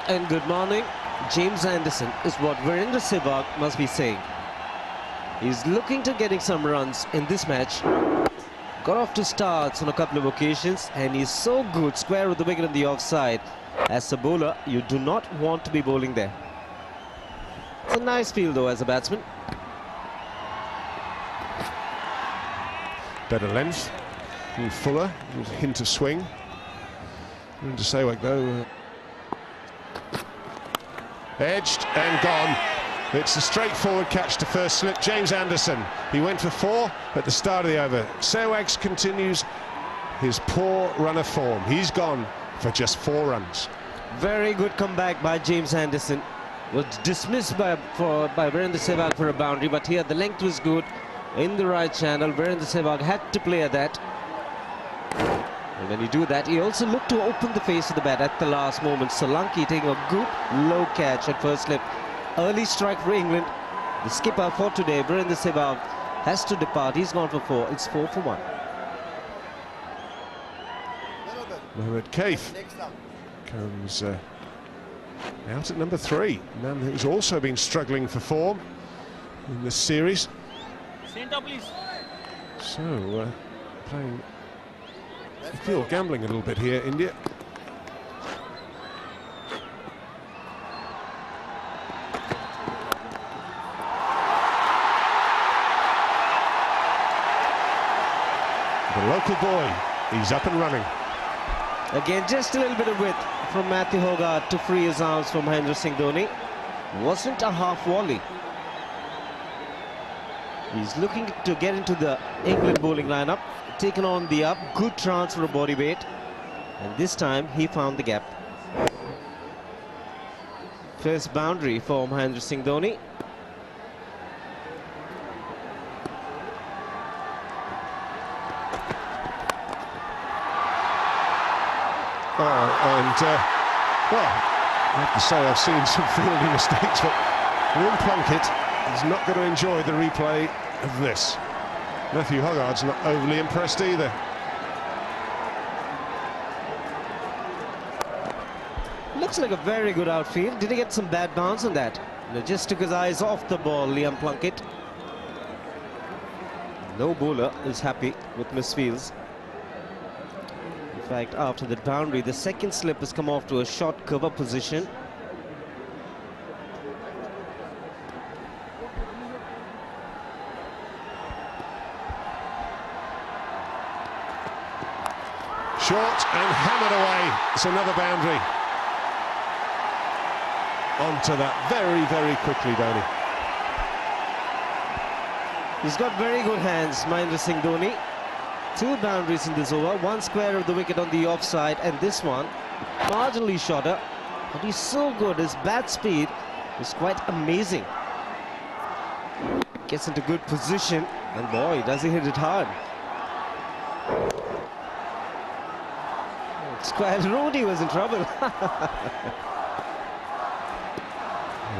and good morning. James Anderson is what Virendra Sehwag must be saying. He's looking to getting some runs in this match. Got off to starts on a couple of occasions and he's so good square with the wicket on the offside. As a bowler, you do not want to be bowling there. It's a nice field though as a batsman. Better length, a little fuller, a little hint of swing. Virendra Sehwag though, edged and gone. It's a straightforward catch to first slip. James Anderson, he went for 4 at the start of the over. Sehwag continues his poor run of form. He's gone for just 4 runs. Very good comeback by James Anderson. Was dismissed by Virendra Sehwag for a boundary, but here the length was good in the right channel. Virendra Sehwag had to play at that. And when you do that, he also looked to open the face of the bat at the last moment. Solanki taking a good low catch at first slip. Early strike for England. The skipper for today, Virendra Sehwag, has to depart. He's gone for 4. It's 4 for 1. Mohammad Kaif comes out at number 3. A man who's also been struggling for form in this series. Center, please. So, playing, I feel gambling a little bit here, India. The local boy, he's up and running. Again, just a little bit of width from Matthew Hogarth to free his arms from Mahendra Singh Dhoni. Wasn't a half volley. He's looking to get into the England bowling lineup. Taken on the up, good transfer of body weight. And this time he found the gap. First boundary for Mahendra Singh Dhoni. Well, I have to say I've seen some fielding mistakes, but Liam Plunkett is not going to enjoy the replay of this. Matthew Hogarth's not overly impressed either. Looks like a very good outfield. Did he get some bad bounce on that? No, just took his eyes off the ball, Liam Plunkett. No bowler is happy with misfields. In fact, after the boundary, the second slip has come off to a short cover position. Short and hammered away. It's another boundary. Onto that very, very quickly, Dhoni. He's got very good hands, Mahendra Singh Dhoni. 2 boundaries in this over, 1 square of the wicket on the offside, and this one marginally shorter. But he's so good, his bat speed is quite amazing. Gets into good position, and boy, does he hit it hard. Square Rooney was in trouble.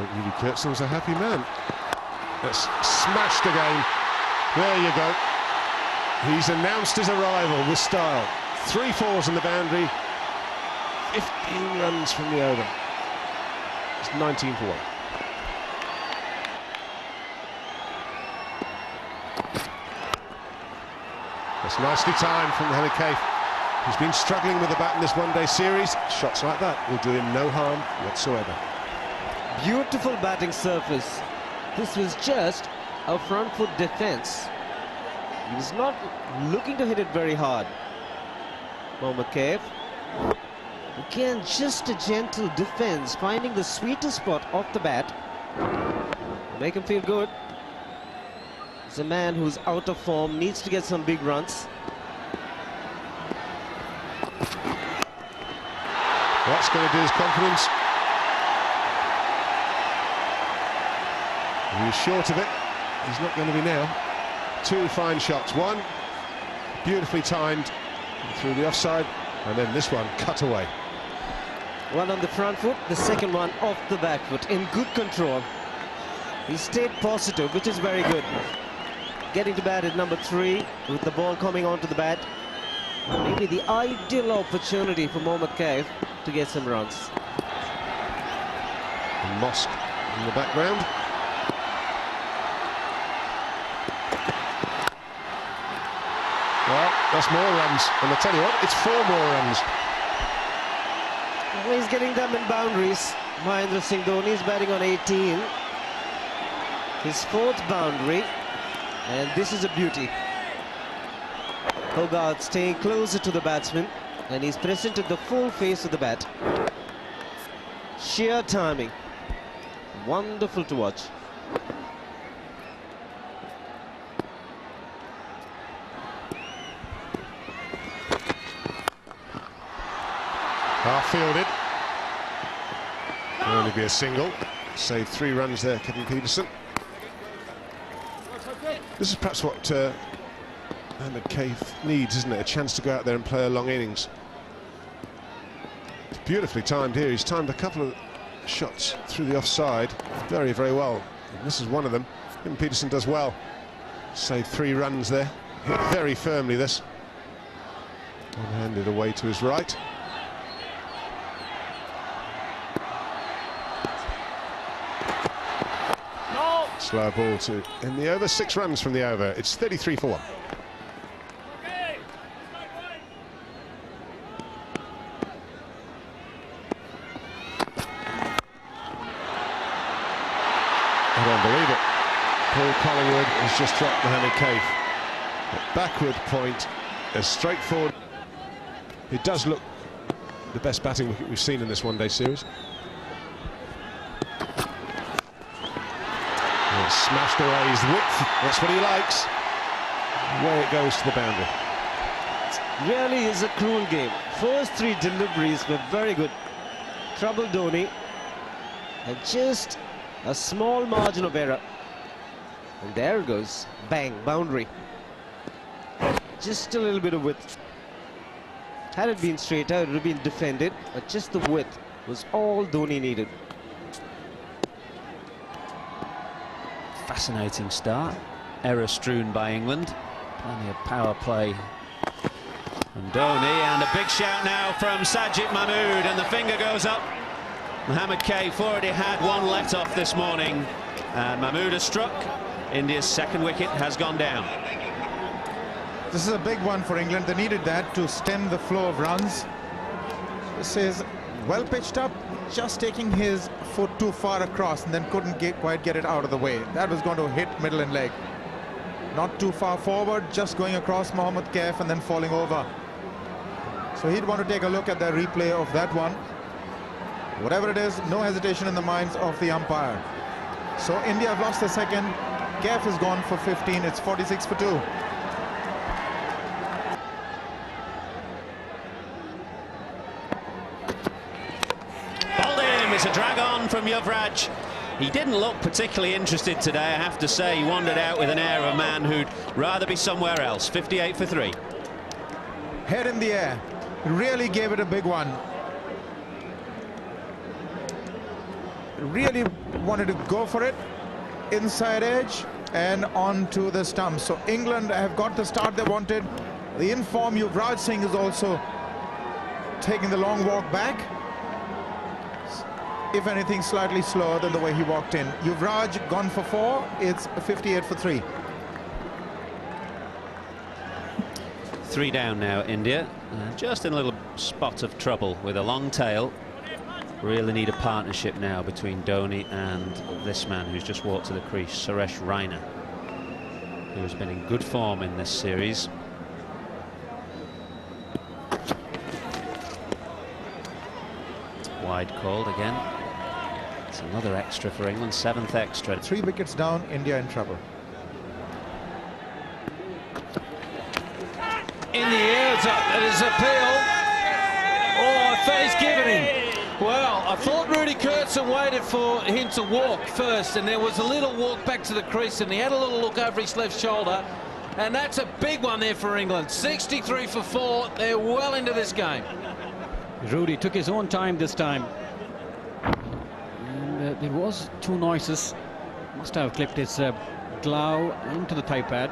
Really, Kurtzman's a happy man. That's smashed again. There you go. He's announced his arrival with style. 3 fours in the boundary. 15 runs from the over. It's 19 for 1. That's nicely timed from Mohammad Kaif. He's been struggling with the bat in this one-day series. Shots like that will do him no harm whatsoever. Beautiful batting surface. This was just a front foot defense. He was not looking to hit it very hard. Mohammad Kaif. Again, just a gentle defense, finding the sweetest spot off the bat. Make him feel good. He's a man who's out of form, needs to get some big runs. That's going to do his confidence. He was short of it. He's not going to be now. 2 fine shots. One beautifully timed through the offside, and then this one cut away. One on the front foot, the second one off the back foot, in good control. He stayed positive, which is very good. Getting to bat at number 3 with the ball coming onto the bat. Maybe the ideal opportunity for Mohammad Kaif to get some runs. And Mosque in the background. Well, that's more runs, and I tell you what, it's 4 more runs. Well, he's getting them in boundaries. Mahendra Singh Dhoni is batting on 18. His 4th boundary, and this is a beauty. Hogarth staying closer to the batsman, and he's presented the full face of the bat. Sheer timing. Wonderful to watch. Half fielded. Will only be a single. Saved 3 runs there, Kevin Peterson. This is perhaps what Mohamed Kaif needs, isn't it? A chance to go out there and play a long innings. It's beautifully timed here. He's timed a couple of shots through the offside very, very well. And this is one of them. Kevin Peterson does well. Saved 3 runs there. Hit very firmly this. One-handed away to his right. Slow ball to end the over. 6 runs from the over. It's 33 for 1. I don't believe it. Paul Collingwood has just dropped Mohamed Kaif. A backward point, as straightforward. It does look the best batting wicket we've seen in this one-day series. Smashed away his width, that's what he likes. Away it goes to the boundary. It really is a cruel game. First 3 deliveries were very good. Troubled Dhoni, and just a small margin of error. And there it goes, bang, boundary. Just a little bit of width. Had it been straight out, it would have been defended, but just the width was all Dhoni needed. Fascinating start. Error strewn by England. Plenty of power play from Dhoni, and a big shout now from Sajid Mahmood, and the finger goes up. Mohamed Kaif already had 1 let off this morning, and Mahmood has struck. India's 2nd wicket has gone down. This is a big one for England. They needed that to stem the flow of runs. This is well pitched up, just taking his foot too far across, and then couldn't quite get it out of the way. That was going to hit middle and leg. Not too far forward, just going across Mohamed Kaif and then falling over. So he'd want to take a look at the replay of that one. Whatever it is, no hesitation in the minds of the umpire. So India have lost the 2nd. Kaif has gone for 15. It's 46 for 2. It's a drag on from Yuvraj. He didn't look particularly interested today, I have to say. He wandered out with an air of a man who'd rather be somewhere else. 58 for 3. Head in the air. Really gave it a big one. Really wanted to go for it. Inside edge and onto the stump. So England have got the start they wanted. The in-form Yuvraj Singh is also taking the long walk back. If anything, slightly slower than the way he walked in. Yuvraj gone for 4. It's 58 for 3. 3 down now, India. Just in a little spot of trouble with a long tail. Really need a partnership now between Dhoni and this man who's just walked to the crease, Suresh Raina, who has been in good form in this series. Wide called again. It's another extra for England, 7th extra. 3 wickets down, India in trouble. In the air, it is appeal. Oh, I thought he's given him. Well, I thought Rudy Kurtzen waited for him to walk first, and there was a little walk back to the crease, and he had a little look over his left shoulder, and that's a big one there for England. 63 for 4. They're well into this game. Rudy took his own time this time. And, there was 2 noises. Must have clipped his glove into the thigh pad.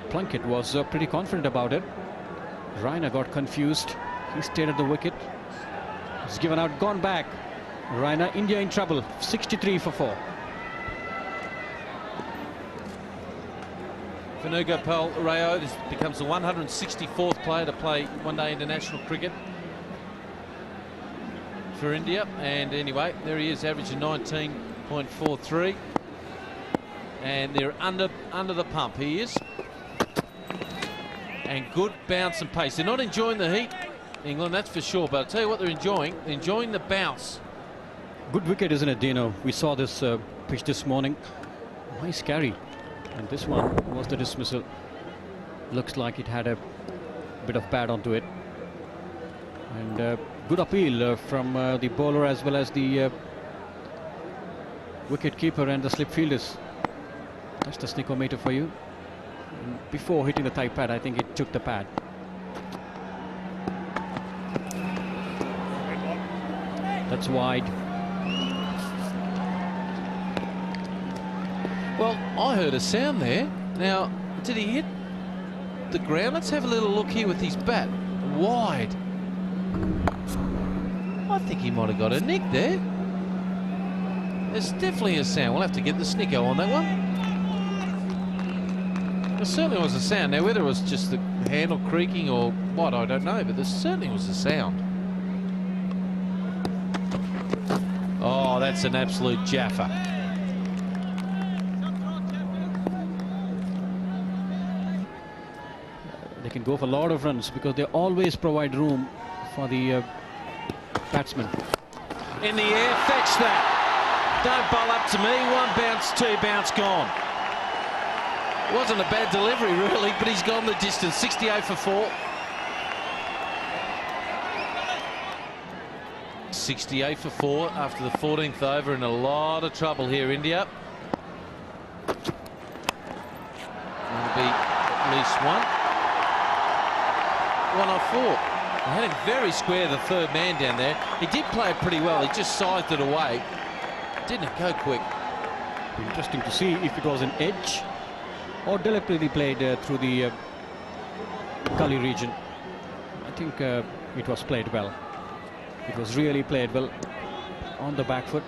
Plunkett was pretty confident about it. Raina got confused. He stayed at the wicket. He's given out, gone back. Raina, India in trouble. 63 for 4. Venugopal Rayo, this becomes the 164th player to play one-day international cricket for India. And anyway, there he is, averaging 19.43. And they're under the pump. He is. And good bounce and pace. They're not enjoying the heat, England, that's for sure. But I'll tell you what they're enjoying. They're enjoying the bounce. Good wicket, isn't it, Dino? We saw this pitch this morning. Nice carry. And this one was the dismissal. Looks like it had a bit of pad onto it. And good appeal from the bowler as well as the wicket keeper and the slip fielders. That's the sneakometer for you. And before hitting the thigh pad, I think it took the pad. That's wide. Well, I heard a sound there. Now, did he hit the ground? Let's have a little look here with his bat. Wide. I think he might have got a nick there. There's definitely a sound. We'll have to get the snicko on that one. There certainly was a sound. Now, whether it was just the handle creaking or what, I don't know, but there certainly was a sound. Oh, that's an absolute jaffer. They can go for a lot of runs because they always provide room for the batsman. In the air, fetch that. Don't bowl up to me. One bounce, two bounce, gone. It wasn't a bad delivery, really, but he's gone the distance. 68 for 4. 68 for 4 after the 14th over. In a lot of trouble here, India. That'll be at least one. 1 off 4. They had him very square, the third man down there. He did play it pretty well. He just sized it away. Didn't go quick. Interesting to see if it was an edge or deliberately played through the gully region. I think it was played well. It was really played well on the back foot.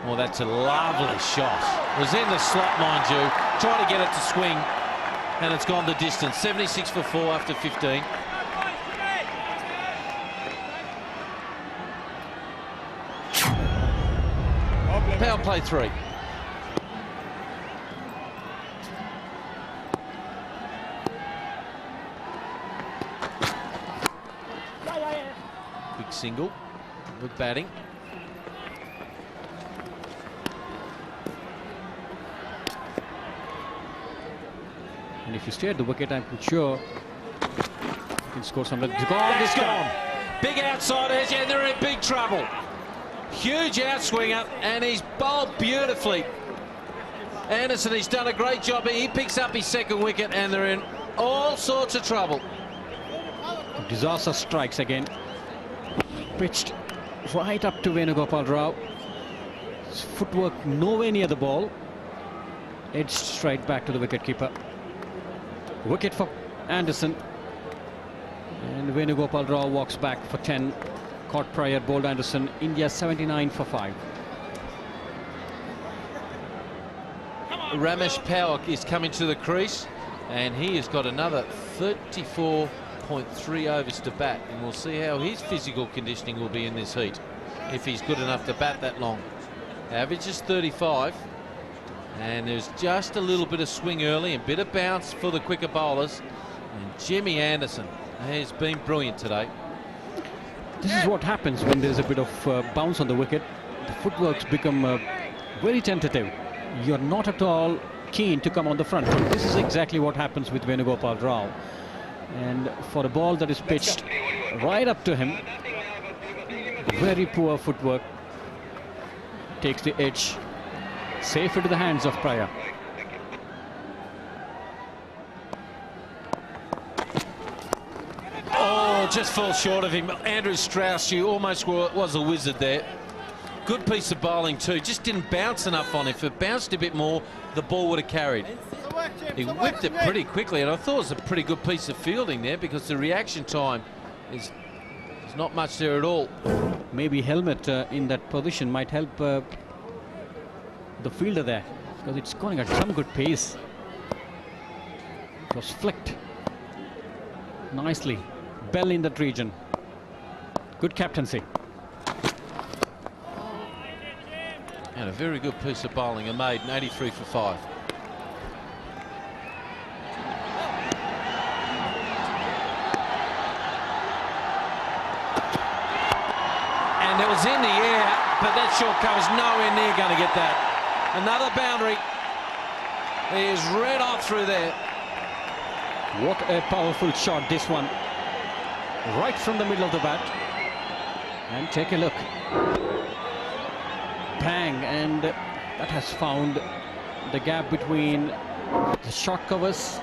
Well, that's a lovely shot. It was in the slot, mind you. Try to get it to swing, and it's gone the distance. 76 for 4 after 15. Power play 3. Big single with batting. And if you stay at the wicket, I'm sure you can score some. It's gone. It's gone. Big outside edge, and they're in big trouble. Huge outswinger, and he's bowled beautifully. Anderson, he's done a great job. He picks up his second wicket, and they're in all sorts of trouble. Disaster strikes again. Pitched right up to Venugopal Rao. His footwork nowhere near the ball. Edged straight back to the wicketkeeper. Wicket for Anderson. And Venugopal Rao walks back for 10. Caught prior, bowled Anderson. India 79 for 5. Ramesh Power is coming to the crease, and he has got another 34.3 overs to bat, and we'll see how his physical conditioning will be in this heat, if he's good enough to bat that long. Average is 35, and there's just a little bit of swing early and bit of bounce for the quicker bowlers, and Jimmy Anderson has been brilliant today. This is what happens when there's a bit of bounce on the wicket. The footworks become very tentative. You're not at all keen to come on the front foot. This is exactly what happens with Venugopal Rao. And for a ball that is pitched right up to him, very poor footwork. Takes the edge safe into the hands of Pryor. Oh, just falls short of him. Andrew Strauss, you almost was a wizard there. Good piece of bowling too. Just didn't bounce enough on him. If it bounced a bit more, the ball would have carried. He whipped it pretty quickly, and I thought it was a pretty good piece of fielding there because the reaction time is not much there at all. Maybe helmet in that position might help the fielder there, because it's going at some good pace. It was flicked nicely. Bell in that region. Good captaincy. And a very good piece of bowling, a maiden, 83 for 5. And it was in the air, but that short cover's nowhere near going to get that. Another boundary. He is red off through there. What a powerful shot, this one. Right from the middle of the bat. And take a look. Bang, and that has found the gap between the short covers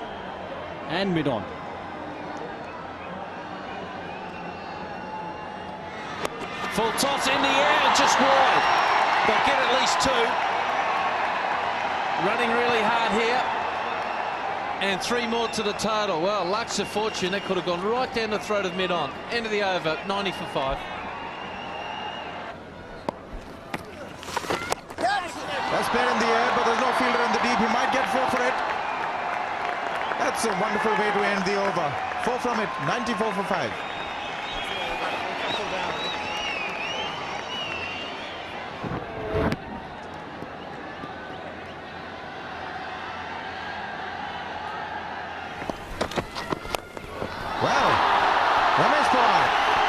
and mid-on. Full toss in the air and just wide. They'll get at least 2. Running really hard here. And 3 more to the total. Well, luck's a fortune. That could have gone right down the throat of mid-on. End of the over, 90 for 5. That's played in the air, but there's no fielder in the deep. He might get 4 for it. That's a wonderful way to end the over. 4 from it, 94 for 5. Well, Ramesh Pawar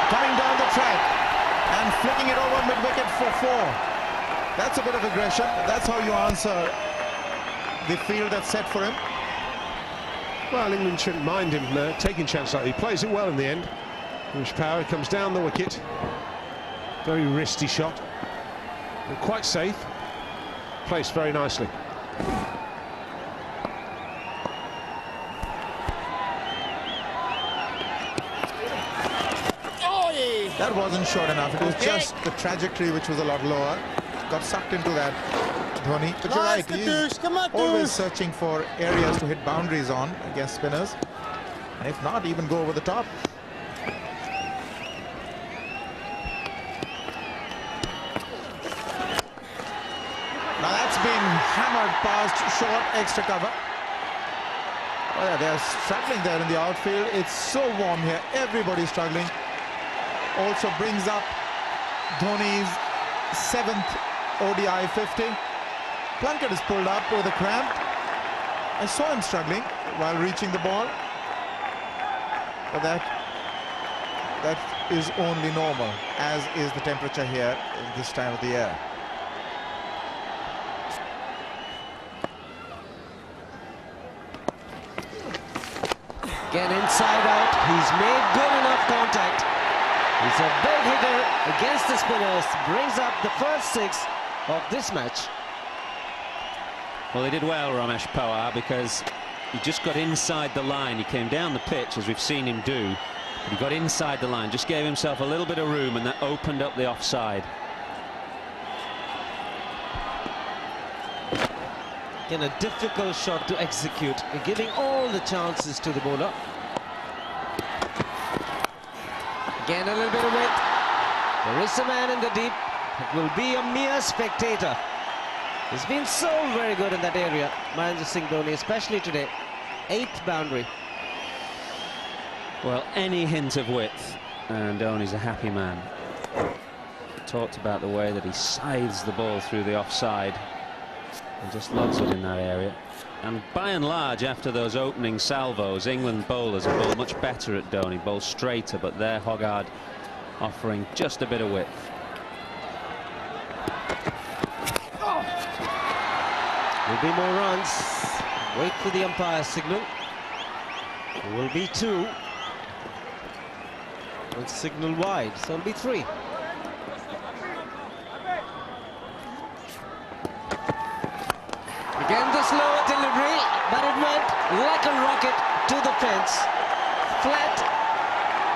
coming down the track and flicking it over mid-wicket for 4. That's a bit of aggression. That's how you answer the field that's set for him. Well, England shouldn't mind him taking chances like that. He plays it well in the end. Ramesh Pawar comes down the wicket. Very wristy shot. But quite safe. Placed very nicely. That wasn't short enough. It was just the trajectory which was a lot lower. Got sucked into that, Dhoni. But you're right, he's always searching for areas to hit boundaries on against spinners. And if not, even go over the top. Now that's been hammered past short, extra cover. Oh yeah, they're struggling there in the outfield. It's so warm here. Everybody's struggling. Also brings up Dhoni's 7th ODI 50. Plunkett is pulled up with a cramp. I saw him struggling while reaching the ball. But that is only normal, as is the temperature here at this time of the year. Again inside out. He's made good enough contact. He's a big hitter against the spinners. Brings up the first 6 of this match. Well, he did well, Ramesh Pawar, because he just got inside the line. He came down the pitch, as we've seen him do. But he got inside the line, just gave himself a little bit of room, and that opened up the offside. Again, a difficult shot to execute, giving all the chances to the bowler. Again, a little bit of width. There is a man in the deep. It will be a mere spectator. He's been so very good in that area, Mahendra Singh Dhoni, especially today. 8th boundary. Well, any hint of width, and Dhoni's a happy man. Talked about the way that he scythes the ball through the offside and just loves it in that area. And by and large, after those opening salvos, England bowlers have bowled much better at Dhoni, bowl straighter, but there Hoggard offering just a bit of width. Will be more runs. Wait for the umpire's signal. There will be 2. One signal wide, so it'll be 3. Again, the slower delivery, but it went like a rocket to the fence. Flat,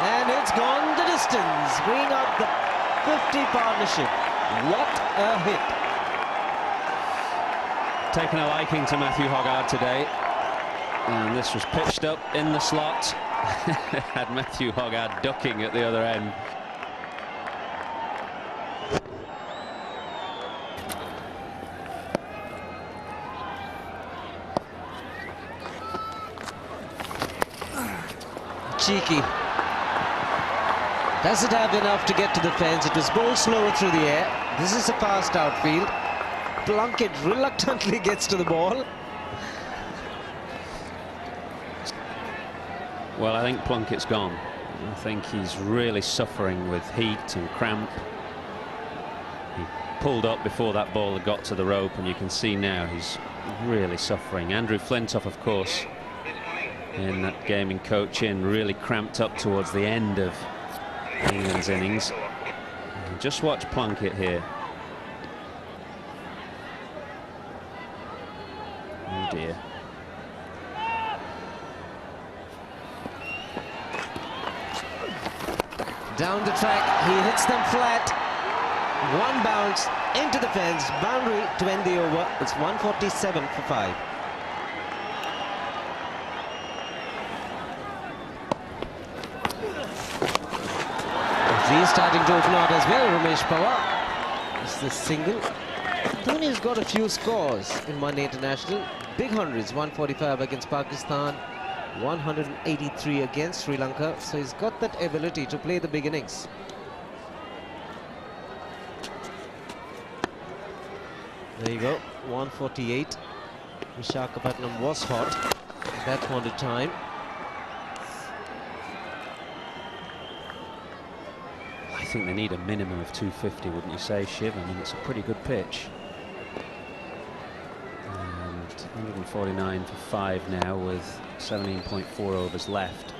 and it's gone the distance, bringing up the 50 partnership. What a hit. Taken a liking to Matthew Hoggard today. And this was pitched up in the slot. Had Matthew Hoggard ducking at the other end. Cheeky. Doesn't have enough to get to the fence. It was bowled slower through the air. This is a fast outfield. Plunkett reluctantly gets to the ball. Well, I think Plunkett's gone. I think he's really suffering with heat and cramp. He pulled up before that ball had got to the rope, and you can see now he's really suffering. Andrew Flintoff, of course, in that game in Cochin, really cramped up towards the end of England's innings. And just watch Plunkett here. Oh dear. Down the track, he hits them flat. One bounce into the fence, boundary to end the over. It's 147 for 5. He's starting to open out as well, Ramesh Pawar. It's the single. Dhoni's got a few scores in one international. Big hundreds, 145 against Pakistan, 183 against Sri Lanka. So he's got that ability to play the big innings. There you go, 148. Visakhapatnam was hot at that point of time. I think they need a minimum of 250, wouldn't you say, Shiv? I mean, it's a pretty good pitch. And 149 for 5 now with 17.4 overs left.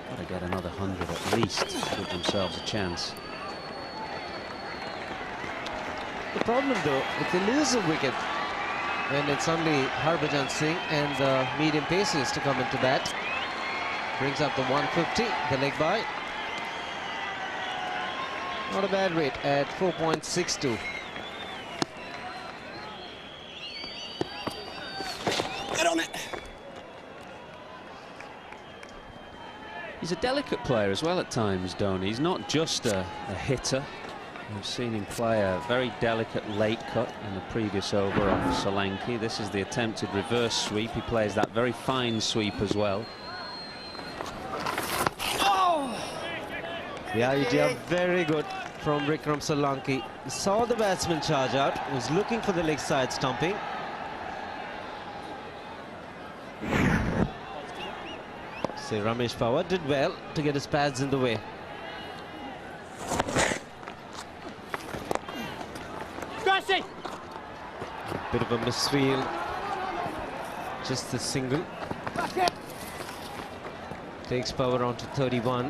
Got to get another 100 at least to give themselves a chance. The problem, though, if they lose a wicket, then it's only Harbhajan Singh and the medium paces to come into bat. Brings up the 150, the leg by. Not a bad rate at 4.62. Get on it. He's a delicate player as well at times, Dhoni. He's not just a hitter. We've seen him play a very delicate late cut in the previous over off Solanki. This is the attempted reverse sweep. He plays that very fine sweep as well. Oh! The idea very good from Vikram Solanki. He saw the batsman charge out, was looking for the leg side stumping. So Ramesh Pawar did well to get his pads in the way. Bit of a misfield. Just the single. Takes Pawar on to 31.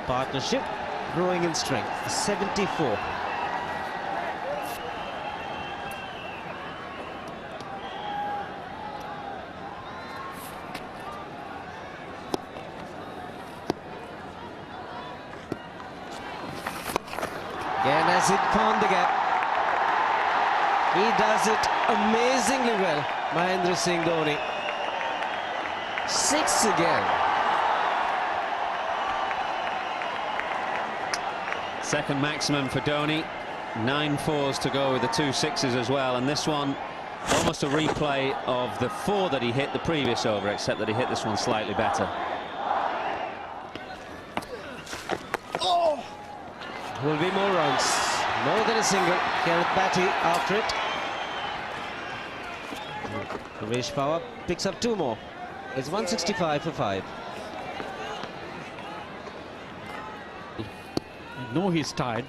Partnership growing in strength. 74. Again, as he found the gap, he does it amazingly well. Mahendra Singh Dhoni. 6 again. Second maximum for Dhoni. 9 fours to go with the 2 sixes as well, and this one almost a replay of the 4 that he hit the previous over, except that he hit this one slightly better. Will be more runs, more than a single. Gareth Batty after it. Ramesh Pawar picks up 2 more. It's 165 for 5. I know he's tired.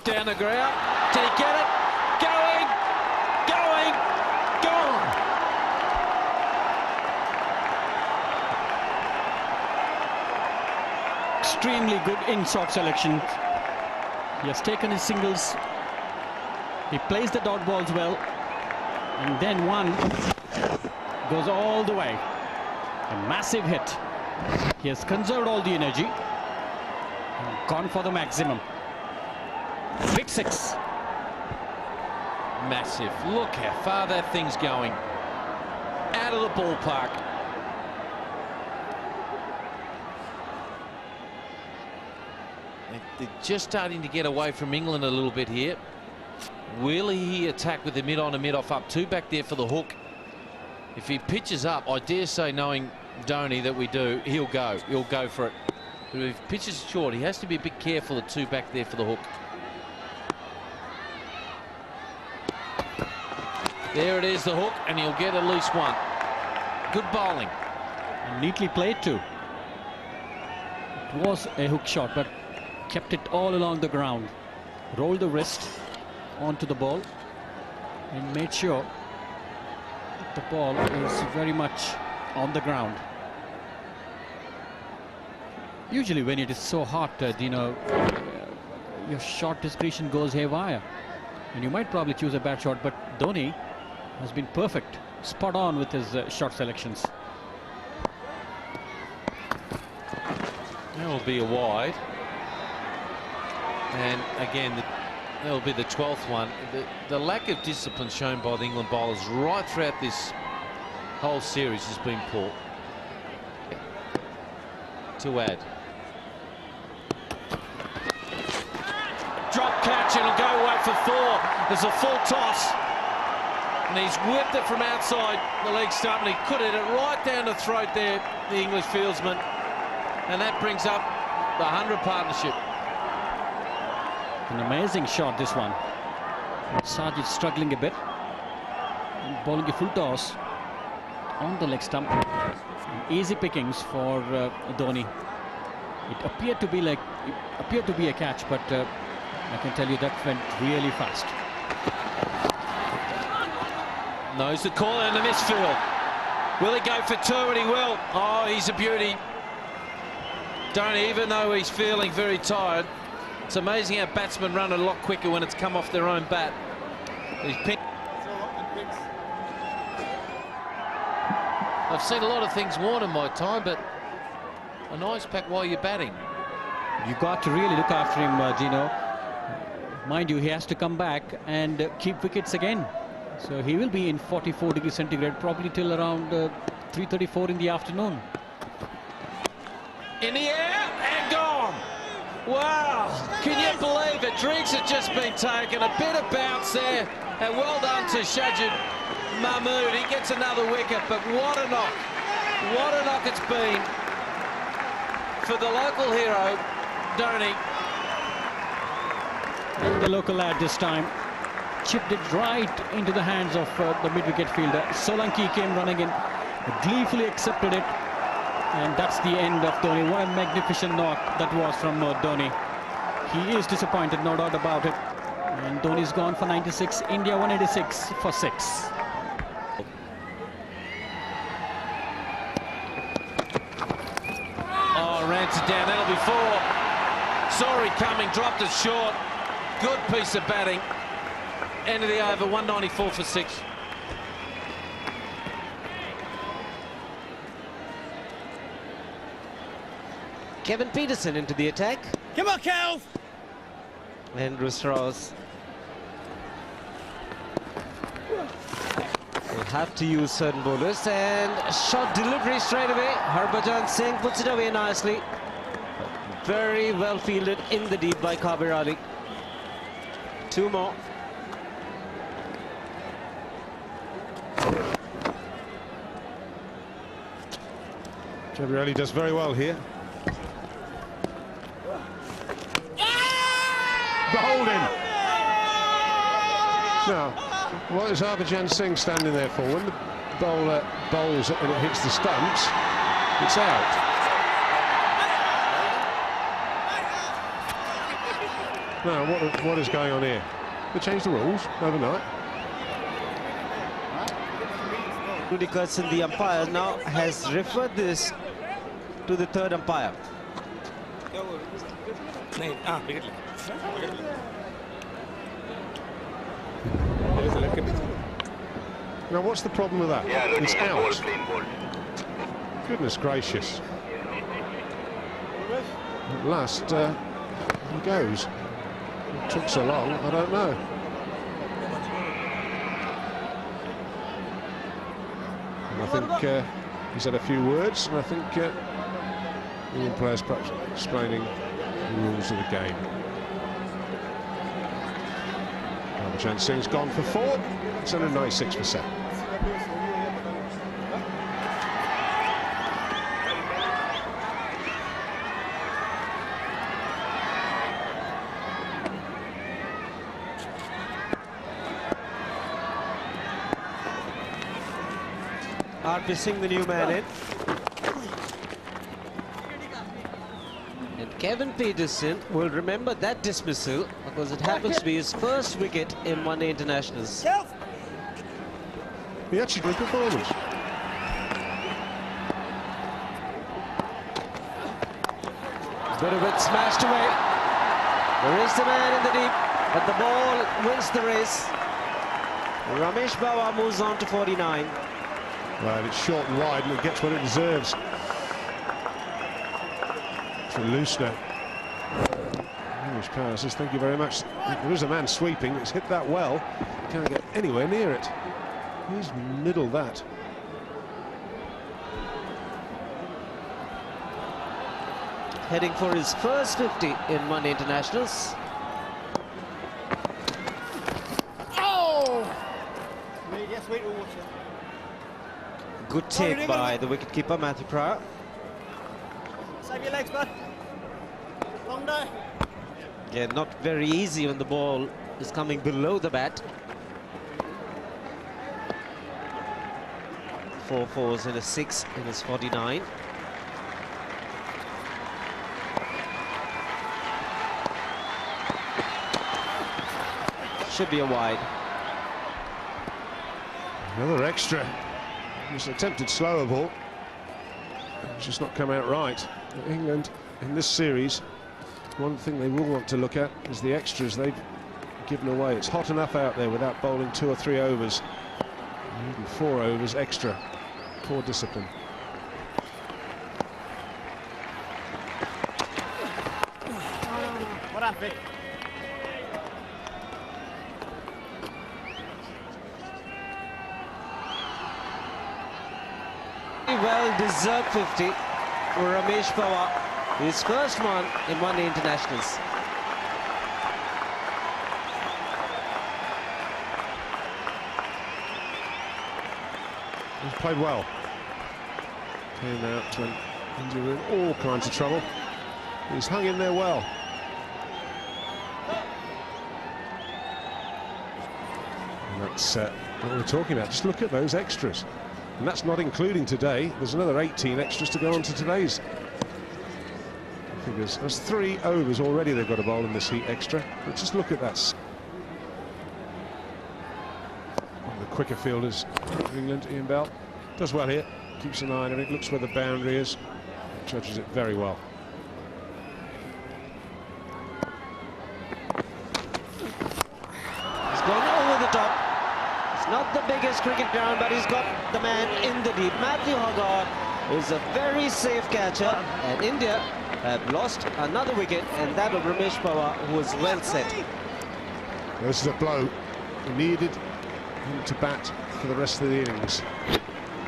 Down the ground. Did he get it? Going! Going! Gone! Extremely good in-shot selection. He has taken his singles. He plays the dot balls well. And then one goes all the way. A massive hit. He has conserved all the energy. And gone for the maximum. Big 6. massive. Look how far that thing's going. Out of the ballpark. They're just starting to get away from England a little bit here. Will he attack with the mid-on and mid-off up? Two back there for the hook. If he pitches up, I dare say, knowing Dhoni that we do, he'll go. He'll go for it. But if he pitches short, he has to be a bit careful at two back there for the hook. There it is, the hook, and he'll get at least one. Good bowling. And neatly played too. It was a hook shot, but kept it all along the ground. Rolled the wrist onto the ball and made sure that the ball is very much on the ground. Usually when it is so hot, your shot discretion goes haywire. And you might probably choose a bad shot, but Dhoni has been perfect, spot on with his shot selections. That will be a wide. And again, that will be the 12th one. The lack of discipline shown by the England bowlers right throughout this whole series has been poor. To add. Drop catch, and it'll go away for 4. There's a full toss. And he's whipped it from outside the leg stump, and he could hit it right down the throat there, the English fieldsman. And that brings up the 100 partnership. An amazing shot, this one. Sargent struggling a bit. And bowling a full toss on the leg stump. Easy pickings for Dhoni. It appeared to be a catch, but I can tell you that went really fast. Knows the call in the misfield. Will he go for 2? And he will. Oh, he's a beauty. Dhoni, even though he's feeling very tired, it's amazing how batsmen run a lot quicker when it's come off their own bat. I've seen a lot of things worn in my time, but a nice pack while you're batting. You've got to really look after him, Gino. Mind you, he has to come back and keep wickets again. So he will be in 44 degrees centigrade probably till around 3:34 in the afternoon. In the air and gone. Wow, can you believe it? Drinks had just been taken, a bit of bounce there, and well done to Sajid Mahmood. He gets another wicket, but what a knock. What a knock it's been for the local hero, Dhoni. And the local lad this time chipped it right into the hands of the mid-wicket fielder. Solanki came running in, gleefully accepted it, and that's the end of Dhoni. What a magnificent knock that was from Dhoni. He is disappointed, no doubt about it. And Dhoni's gone for 96, India 186 for 6. Oh, rants it down, that'll be 4. Saw it coming, dropped it short. Good piece of batting. End of the over, 194 for 6. Kevin Peterson into the attack. Come on, Cal! Andrew Strauss will have to use certain bowlers, and shot delivery straight away. Harbhajan Singh puts it away nicely. Very well fielded in the deep by Kabir Ali. 2 more. Kabir Ali does very well here. Behold him! Now, what is Harbhajan Singh standing there for? When the bowler bowls and it hits the stumps, it's out. Now, what is going on here? They changed the rules overnight. Rudy Kurtzen, the umpire, now has referred this to the 3rd umpire. Now, what's the problem with that? It's out. Goodness gracious. At last, he goes. It took so long, I don't know. And I think he's had a few words, and I think England players perhaps explaining the rules of the game. Chan Singh's gone for 4. It's only 96%. RP Singh, the new man in. And Kevin Peterson will remember that dismissal because it happens to be his first wicket in one-day internationals. He actually did performance. Bit of it smashed away. There is the man in the deep, but the ball wins the race. Ramesh Bawa moves on to 49. Right, it's short and wide, and it gets what it deserves. For Loosener. English power says thank you very much. There is a man sweeping. It's hit that well. Can't get anywhere near it. He's middled that. Heading for his first 50 in one-day internationals. Oh! Yes, wait, water. Good take by the wicketkeeper Matthew Pryor. Save your legs, bud. Long day. Yeah, not very easy when the ball is coming below the bat. 4 fours and a 6 in his 49. Should be a wide. Another extra. It's an attempted slower ball. It's just not come out right. England in this series, one thing they will want to look at is the extras they've given away. It's hot enough out there without bowling 2 or 3 overs. Even 4 overs extra. Poor discipline. What happened? Well-deserved 50 for Ramesh Pawar, his first one in one-day internationals. He's played well. Came out when India were in all kinds of trouble. He's hung in there well. And that's what we're talking about. Just look at those extras. And that's not including today. There's another 18 extras to go on to today's figures. There's 3 overs already they've got a bowl in this heat extra. But just look at that. One of the quicker fielders of England, Ian Bell, does well here. Keeps an eye on it, looks where the boundary is, judges it very well. He's gone over the top. It's not the biggest cricket ground, but he's got the man in the deep. Matthew Hoggard is a very safe catcher, and India have lost another wicket, and that of Ramesh Pawar, who was well set. This is a blow. He needed him to bat for the rest of the innings.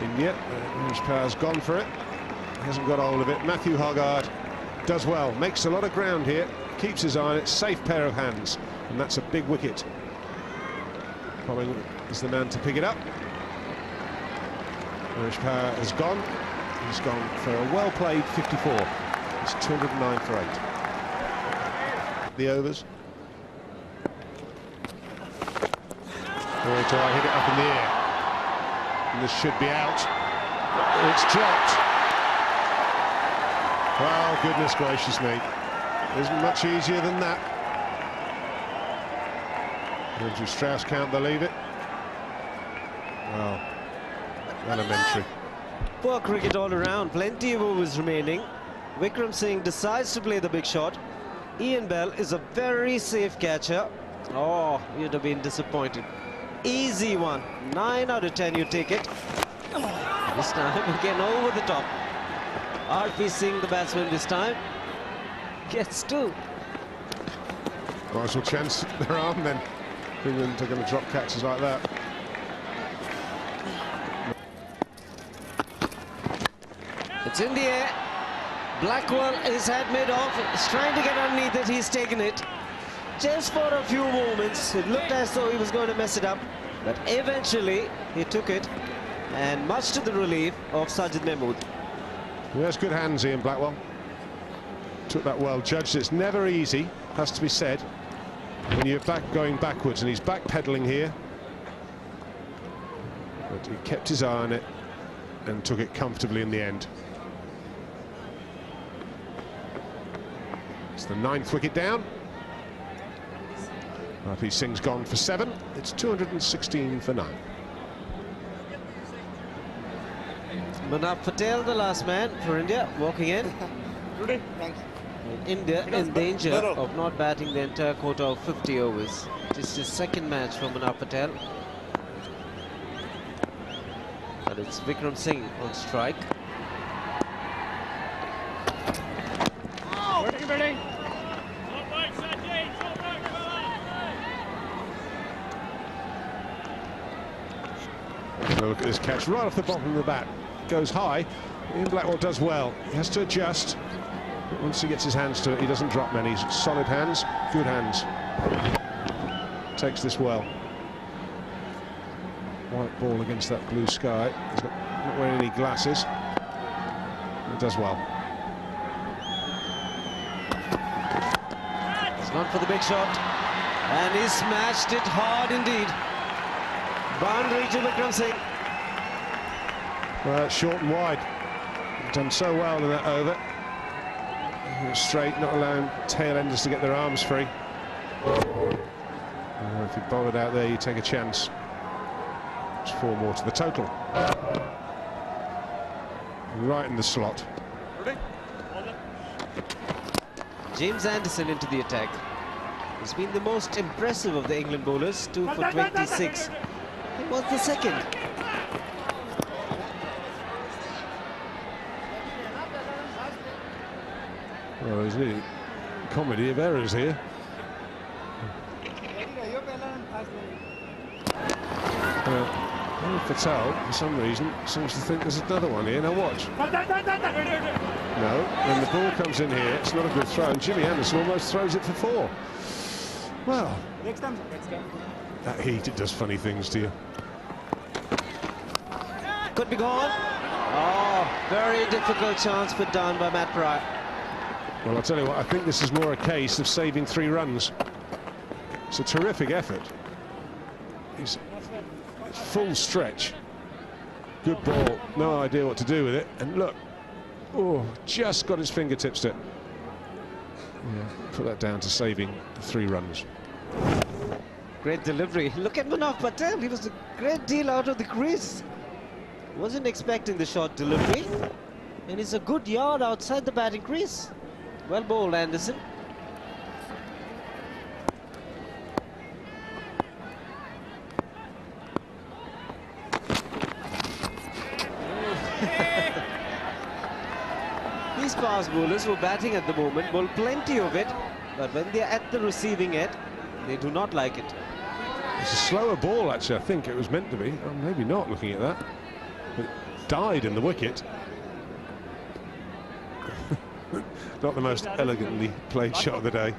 India, English power's gone for it. He hasn't got hold of it. Matthew Hoggard does well, makes a lot of ground here, keeps his eye on it, safe pair of hands, and that's a big wicket. Following is the man to pick it up. English power has gone. He's gone for a well-played 54. It's 209 for 8. The overs. Try hit it up in the air. And this should be out. It's dropped. Well, goodness gracious me. Isn't much easier than that. Andrew Strauss can't believe it. Well, elementary. Poor cricket all around. Plenty of overs remaining. Vikram Singh decides to play the big shot. Ian Bell is a very safe catcher. Oh, you'd have been disappointed. Easy one. 9 out of 10 you take it. This time again over the top. RP Singh, the batsman this time, gets 2. Marshall chance their arm then. England are going to drop catches like that. It's in the air. Blackwell is head mid off. He's trying to get underneath it. He's taken it. Just for a few moments, it looked as though he was going to mess it up. But eventually, he took it. And much to the relief of Sajid Mahmood. Yes, good hands, Ian Blackwell. Took that well judged. It's never easy, has to be said, when you're going backwards, and he's backpedaling here. But he kept his eye on it and took it comfortably in the end. It's the 9th wicket down. RP Singh's gone for 7. It's 216 for 9. Manaf Patel, the last man for India, walking in. India in danger of not batting the entire quota of 50 overs. Just his second match for Manaf Patel. But it's Vikram Singh on strike. Look at this catch right off the bottom of the bat. Goes high. Ian Blackwell does well. He has to adjust. But once he gets his hands to it, he doesn't drop many. Solid hands, good hands. Takes this well. White ball against that blue sky. He's not wearing any glasses. He does well. He's gone for the big shot. And he smashed it hard indeed. Boundary to Vikram Singh. Well, short and wide. Done so well in that over. Straight, not allowing tail enders to get their arms free. If you bowl it out there, you take a chance. It's 4 more to the total. Right in the slot. James Anderson into the attack. He's been the most impressive of the England bowlers. 2 for 26. He was the second. Well, there's really comedy of errors here. Patel, for some reason, seems to think there's another one here. Now watch. No, when the ball comes in here, it's not a good throw. And Jimmy Anderson almost throws it for 4. Well, that heat, it does funny things to you. Could be gone. Oh, very difficult chance put down by Matt Pryor. Well, I'll tell you what, I think this is more a case of saving 3 runs. It's a terrific effort. It's full stretch. Good ball, no idea what to do with it. And look, oh, just got his fingertips to it. Yeah, put that down to saving 3 runs. Great delivery. Look at Manaf Patel. He was a great deal out of the crease. Wasn't expecting the short delivery. And he's a good yard outside the batting crease. Well bowled, Anderson. These fast bowlers who are batting at the moment bowl plenty of it, but when they're at the receiving end, they do not like it. It's a slower ball, actually, I think it was meant to be. Oh, maybe not, looking at that. It died in the wicket. Not the most elegantly played shot of the day.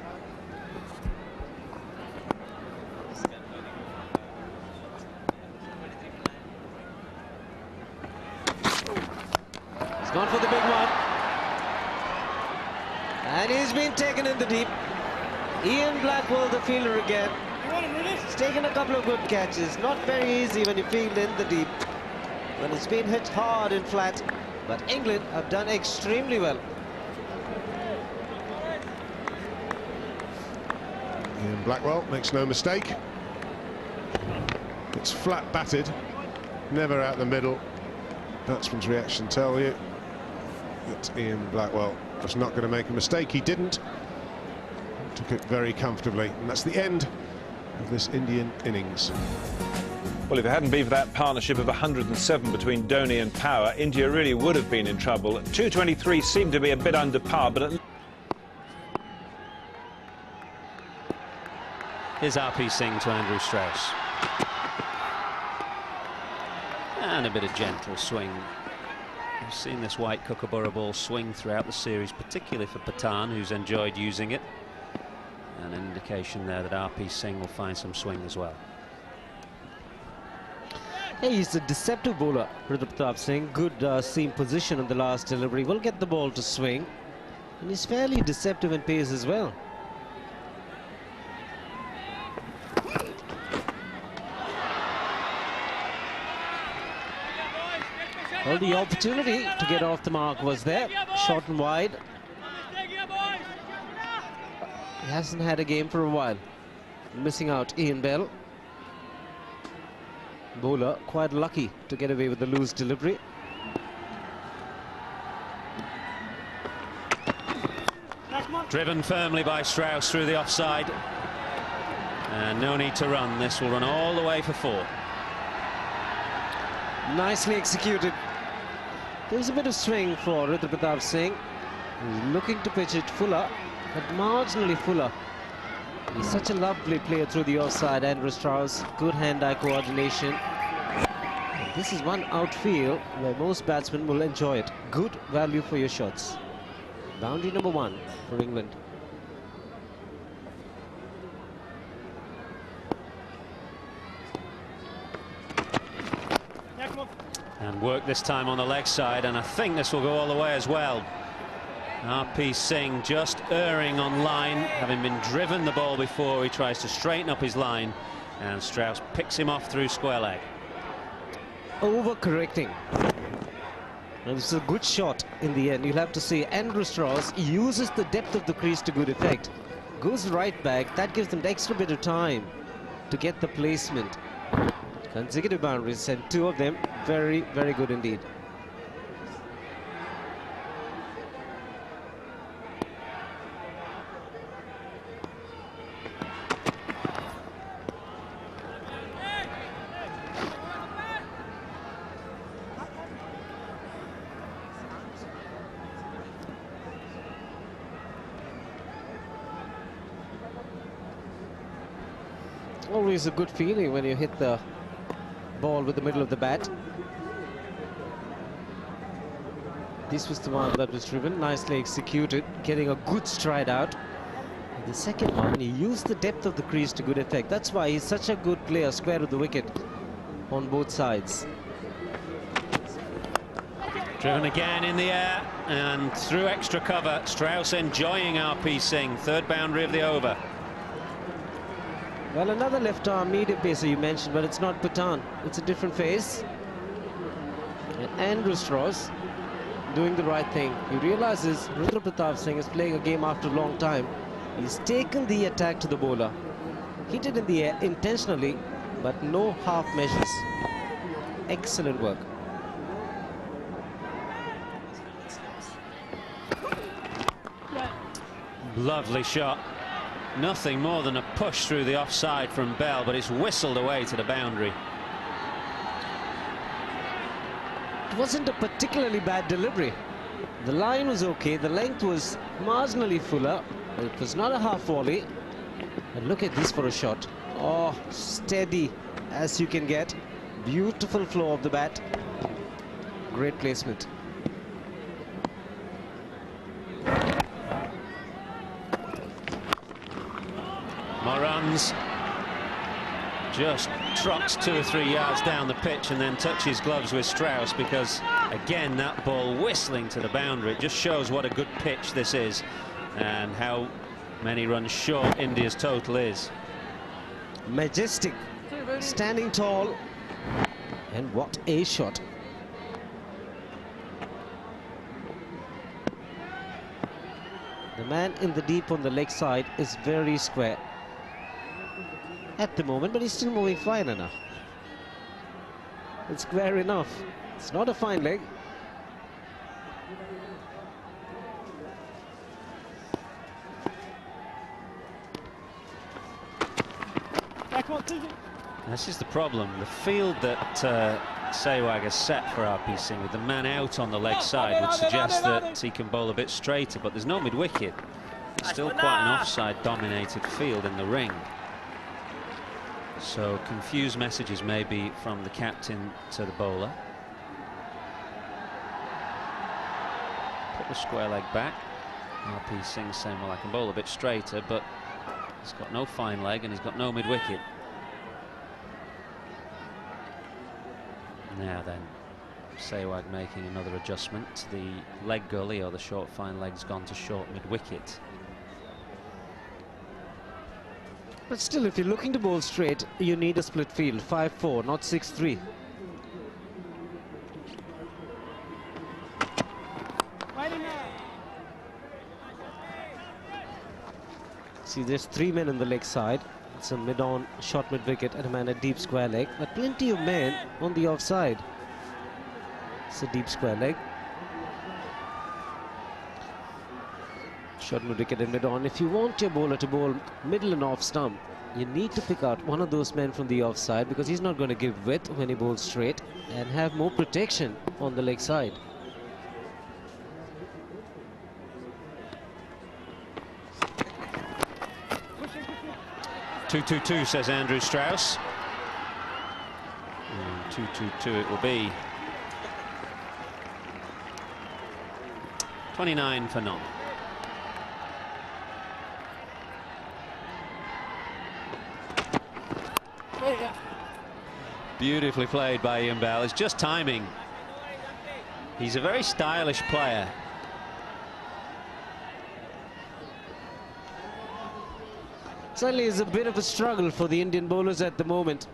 He's gone for the big one. And he's been taken in the deep. Ian Blackwell, the fielder again. He's taken a couple of good catches. Not very easy when you field in the deep. When it's been hit hard and flat. But England have done extremely well. Ian Blackwell makes no mistake. It's flat batted, never out the middle. Batsman's reaction tell you that Ian Blackwell was not going to make a mistake. He didn't. Took it very comfortably, and that's the end of this Indian innings. Well, if it hadn't been for that partnership of 107 between Dhoni and Power, India really would have been in trouble. 223 seemed to be a bit under par, but Here's RP Singh to Andrew Strauss. And a bit of gentle swing We've seen this white kookaburra ball swing throughout the series, particularly for Pathan, who's enjoyed using it. And an indication there that RP Singh will find some swing as well. Yeah, he's a deceptive bowler, Pratap Singh. Good seam position in the last delivery. Will get the ball to swing. And he's fairly deceptive in pace as well. Well, the opportunity to get off the mark was there. Short and wide. He hasn't had a game for a while. Missing out Ian Bell. Bowler quite lucky to get away with the loose delivery. Driven firmly by Strauss through the offside. And no need to run. This will run all the way for 4. Nicely executed. There's a bit of swing for Pratap Singh. He's looking to pitch it fuller, but marginally fuller. He's such a lovely player through the offside. Andrew Strauss, good hand-eye coordination. And this is one outfield where most batsmen will enjoy it. Good value for your shots. Boundary number 1 for England. And work this time on the leg side, and I think this will go all the way as well. RP Singh just erring on line, having been driven the ball before. He tries to straighten up his line, and Strauss picks him off through square leg. Overcorrecting. And it's a good shot in the end. You'll have to say Andrew Strauss uses the depth of the crease to good effect. Goes right back. That gives them the extra bit of time to get the placement. Consecutive boundaries, and 2 of them very, very good indeed. Always a good feeling when you hit the ball with the middle of the bat. This was the one that was driven, nicely executed, getting a good stride out. And the second one, he used the depth of the crease to good effect. That's why he's such a good player, square of the wicket on both sides. Driven again in the air and through extra cover. Strauss enjoying RP Singh, 3rd boundary of the over. Well, another left-arm medium pacer you mentioned, but it's not Pathan. It's a different face. And Andrew Strauss doing the right thing. He realizes Pratap Singh is playing a game after a long time. He's taken the attack to the bowler. Hit it in the air intentionally, but no half measures. Excellent work. Lovely shot. Nothing more than a push through the offside from Bell, but it's whistled away to the boundary. It wasn't a particularly bad delivery. The line was okay, the length was marginally fuller. It was not a half volley. And look at this for a shot. Oh, steady as you can get. Beautiful flow of the bat. Great placement. More runs. Just trots 2 or 3 yards down the pitch and then touches gloves with Strauss, because again that ball whistling to the boundary. It just shows what a good pitch this is and how many runs short India's total is. Majestic, standing tall, and what a shot. The man in the deep on the leg side is very square at the moment, but he's still moving fine enough. It's square enough. It's not a fine leg. This is the problem. The field that Sehwag has set for RP Singh, with the man out on the leg side, would suggest that he can bowl a bit straighter, but there's no mid-wicket. Still quite an offside-dominated field in the ring. So confused messages maybe from the captain to the bowler. put the square leg back. RP Singh's saying, well, I can bowl a bit straighter, but he's got no fine leg and he's got no mid-wicket. Now then, Sehwag making another adjustment. The leg gully, or the short fine leg's gone to short mid-wicket. But still, if you're looking to bowl straight, you need a split field, 5-4, not 6-3. See, there's 3 men on the leg side. It's a mid-on, short mid-wicket, and a man at deep square leg. But plenty of men on the offside. It's a deep square leg. Short mid-wicket and mid-on. If you want your bowler to bowl middle and off stump, you need to pick out one of those men from the offside, because he's not going to give width when he bowls straight and have more protection on the leg side. "2-2-2" says Andrew Strauss. 2-2-2 it will be. 29 for none. Beautifully played by Ian Bell. It's just timing. He's a very stylish player. Certainly is a bit of a struggle for the Indian bowlers at the moment.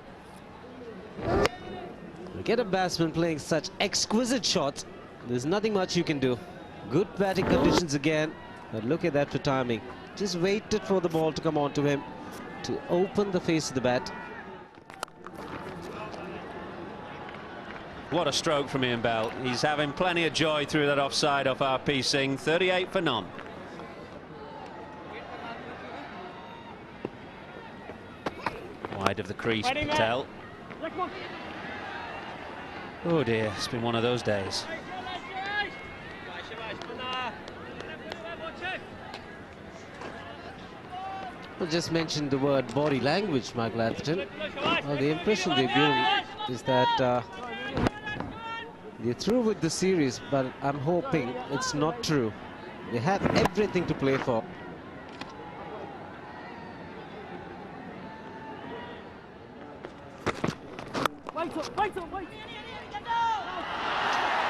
You get a batsman playing such exquisite shots, there's nothing much you can do. Good batting conditions again, but look at that for timing. Just waited for the ball to come on to him to open the face of the bat. What a stroke from Ian Bell. He's having plenty of joy through that offside off RP Singh. 38 for none. Wide of the crease, Patel. Oh dear, it's been one of those days. I just mentioned the word body language, Michael Atherton. Well, the impression they've given is that they're through with the series, but I'm hoping it's not true. They have everything to play for.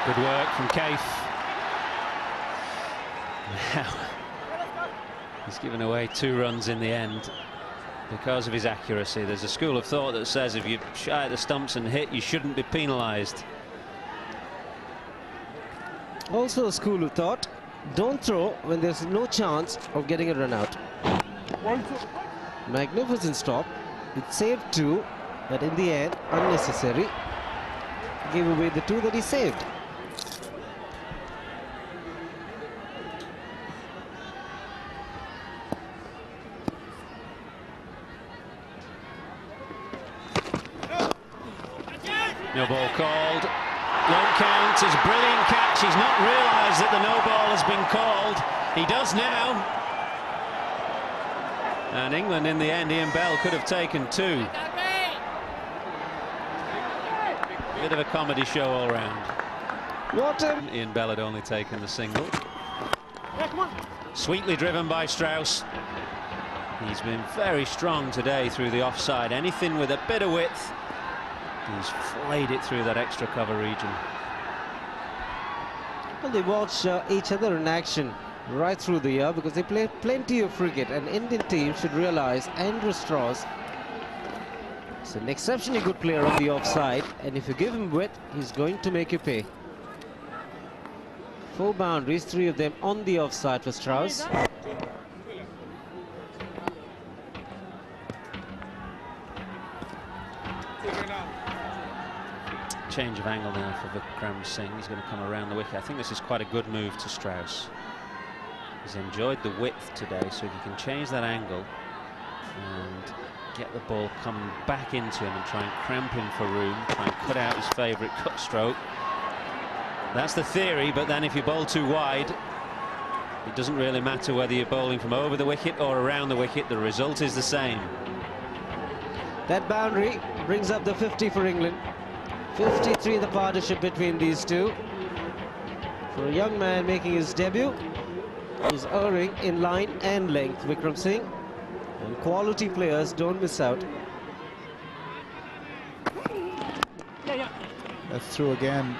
Good work from Kaif. Now, he's given away 2 runs in the end because of his accuracy. There's a school of thought that says if you shy at the stumps and hit, you shouldn't be penalised. Also a school of thought, don't throw when there's no chance of getting a run out. Magnificent stop. It saved 2, but in the end, unnecessary. Gave away the 2 that he saved. No ball called. Long count is a brilliant catch. He's not realised that the no ball has been called. He does now. And England in the end, Ian Bell could have taken 2. Bit of a comedy show all round. What Ian Bell had only taken the single. Sweetly driven by Strauss. He's been very strong today through the offside. Anything with a bit of width, he's flayed it through that extra cover region. Well, they watch each other in action right through the year because they play plenty of cricket, and Indian team should realize Andrew Strauss is an exceptionally good player on the offside, and if you give him width, he's going to make you pay. 4 boundaries, 3 of them on the offside for Strauss. Change of angle now for Vikram Singh. He's going to come around the wicket. I think this is quite a good move to Strauss. He's enjoyed the width today, so if you can change that angle and get the ball coming back into him and try and cramp him for room, try and cut out his favourite cut stroke. That's the theory, but then if you bowl too wide, it doesn't really matter whether you're bowling from over the wicket or around the wicket, the result is the same. That boundary brings up the 50 for England. 53 the partnership between these two. For a young man making his debut, he's erring in line and length, Vikram Singh. And quality players don't miss out. That's through again.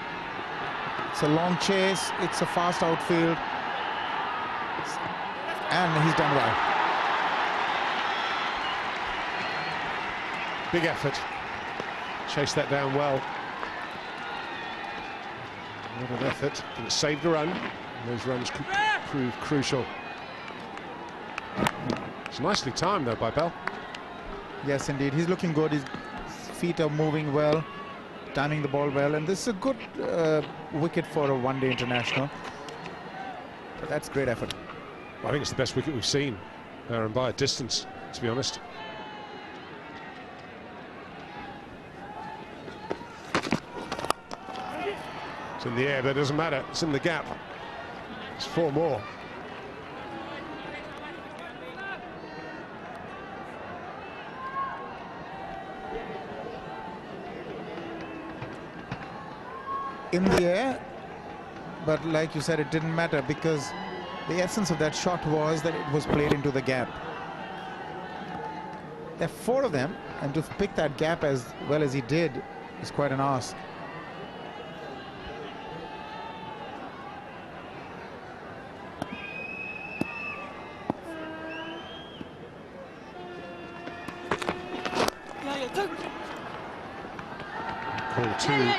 It's a long chase. It's a fast outfield. And he's done well. Big effort. Chased that down well. A lot of effort, but it saved a run. Those runs could prove crucial. It's nicely timed though by Bell. Yes, indeed. He's looking good. His feet are moving well, timing the ball well, and this is a good wicket for a one-day international. But that's great effort. I think it's the best wicket we've seen, and by a distance, to be honest. It's in the air, but it doesn't matter. It's in the gap. It's 4 more. In the air, but like you said, it didn't matter because the essence of that shot was that it was played into the gap. There are 4 of them, and to pick that gap as well as he did is quite an ask. Call 2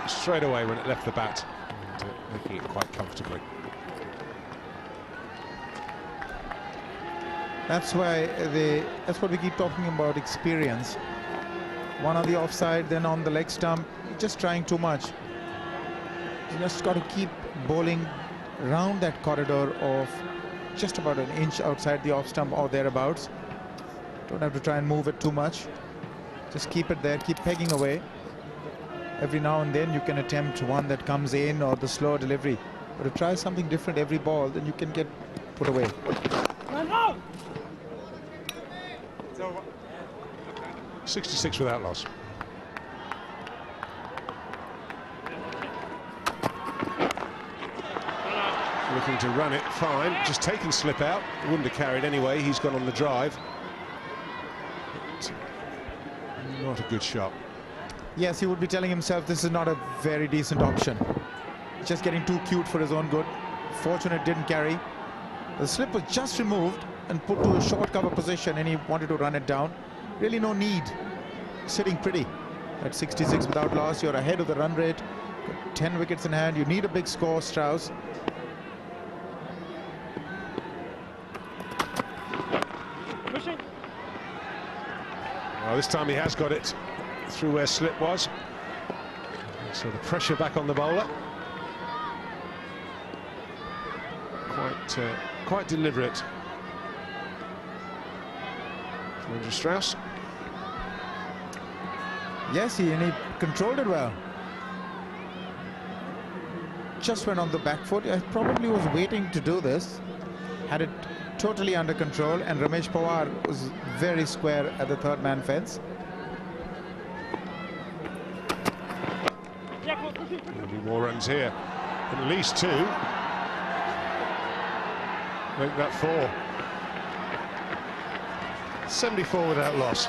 straight away when it left the bat, and making it quite comfortably. That's what we keep talking about, experience. One on the offside, then on the leg stump. Just trying too much. You just got to keep bowling round that corridor of just about an inch outside the off stump or thereabouts. Don't have to try and move it too much. Just keep it there, keep pegging away. Every now and then you can attempt one that comes in or the slow delivery. But to try something different every ball, then you can get put away. 66 without loss. Looking to run it, fine. Just taken slip out. Wouldn't have carried anyway. He's gone on the drive. Not a good shot. Yes, he would be telling himself this is not a very decent option. Just getting too cute for his own good. Fortunate didn't carry. The slip was just removed and put to a short cover position, and he wanted to run it down. Really no need. Sitting pretty. At 66 without loss, you're ahead of the run rate. Got 10 wickets in hand. You need a big score, Strauss. Well, this time he has got it through where slip was. So the pressure back on the bowler. Quite deliberate. Andrew Strauss. Yes, and he controlled it well. Just went on the back foot. I probably was waiting to do this. Had it totally under control, and Ramesh Pawar was very square at the third man fence. There'll be more runs here. At least 2. Make that 4. 74 without loss.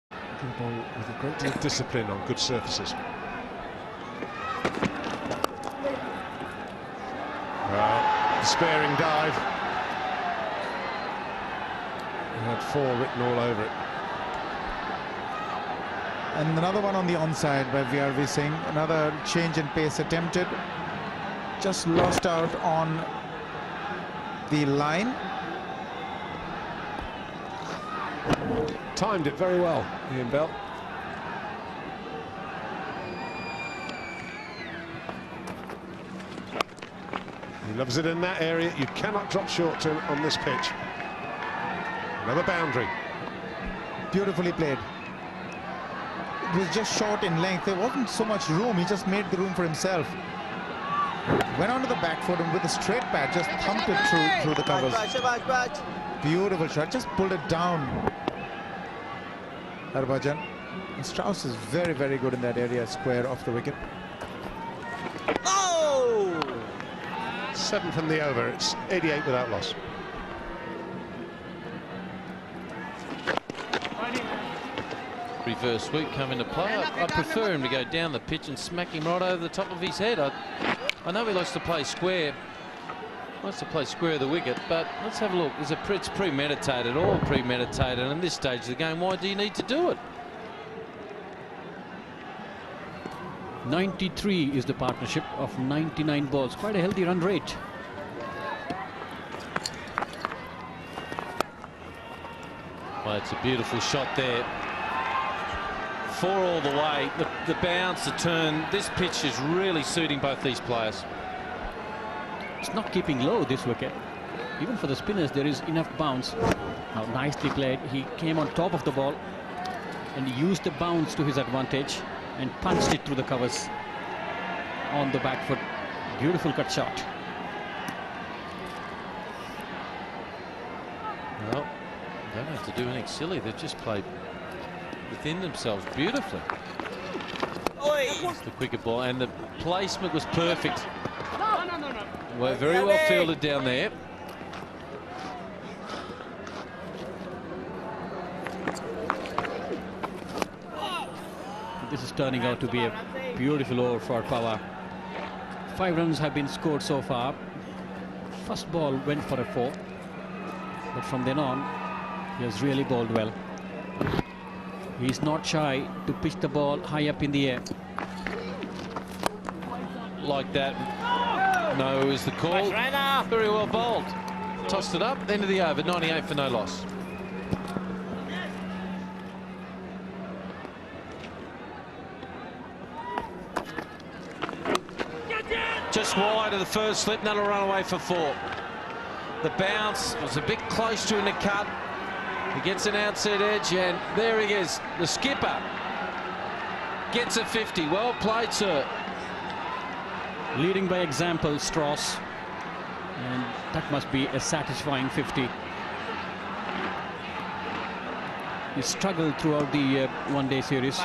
Good ball with a great deal of discipline on good surfaces. Well, despairing dive. He had 4 written all over it. And another one on the onside by VRV Singh. Another change in pace attempted. Just lost out on the line. Timed it very well, Ian Bell. He loves it in that area. You cannot drop short to him on this pitch. Another boundary. Beautifully played. It was just short in length. There wasn't so much room. He just made the room for himself. Went onto the back foot and with a straight bat just thumped it through the covers. Beautiful shot. Just pulled it down. Harbhajan. And Strauss is very, very good in that area, square off the wicket. Oh! 7th in the over. It's 88 without loss. Reverse sweep come into play. I prefer him to go down the pitch and smack him right over the top of his head. I know he likes to play square. Likes to play square of the wicket, but let's have a look. It's premeditated, all premeditated. And at this stage of the game, why do you need to do it? 93 is the partnership of 99 balls. Quite a healthy run rate. Well, it's a beautiful shot there. 4 all the way. The bounce, the turn. This pitch is really suiting both these players. It's not keeping low, this wicket. Even for the spinners, there is enough bounce. Now, nicely played. He came on top of the ball and used the bounce to his advantage and punched it through the covers on the back foot. Beautiful cut shot. Well, they don't have to do anything silly. They've just played within themselves beautifully. It's the quicker ball, and the placement was perfect. Well, very well fielded down there. This is turning out to be a beautiful over for Pawar. 5 runs have been scored so far. First ball went for a 4, but from then on he has really bowled well. He's not shy to pitch the ball high up in the air. Like that. No is the call. Very well bowled. Tossed it up, end of the over, 98 for no loss. Just wide of the first slip, that'll run away for 4. The bounce was a bit close to in the cut. He gets an outside edge, and there he is. The skipper gets a 50. Well played, sir. Leading by example, Strauss, and that must be a satisfying 50. He struggled throughout the one-day series,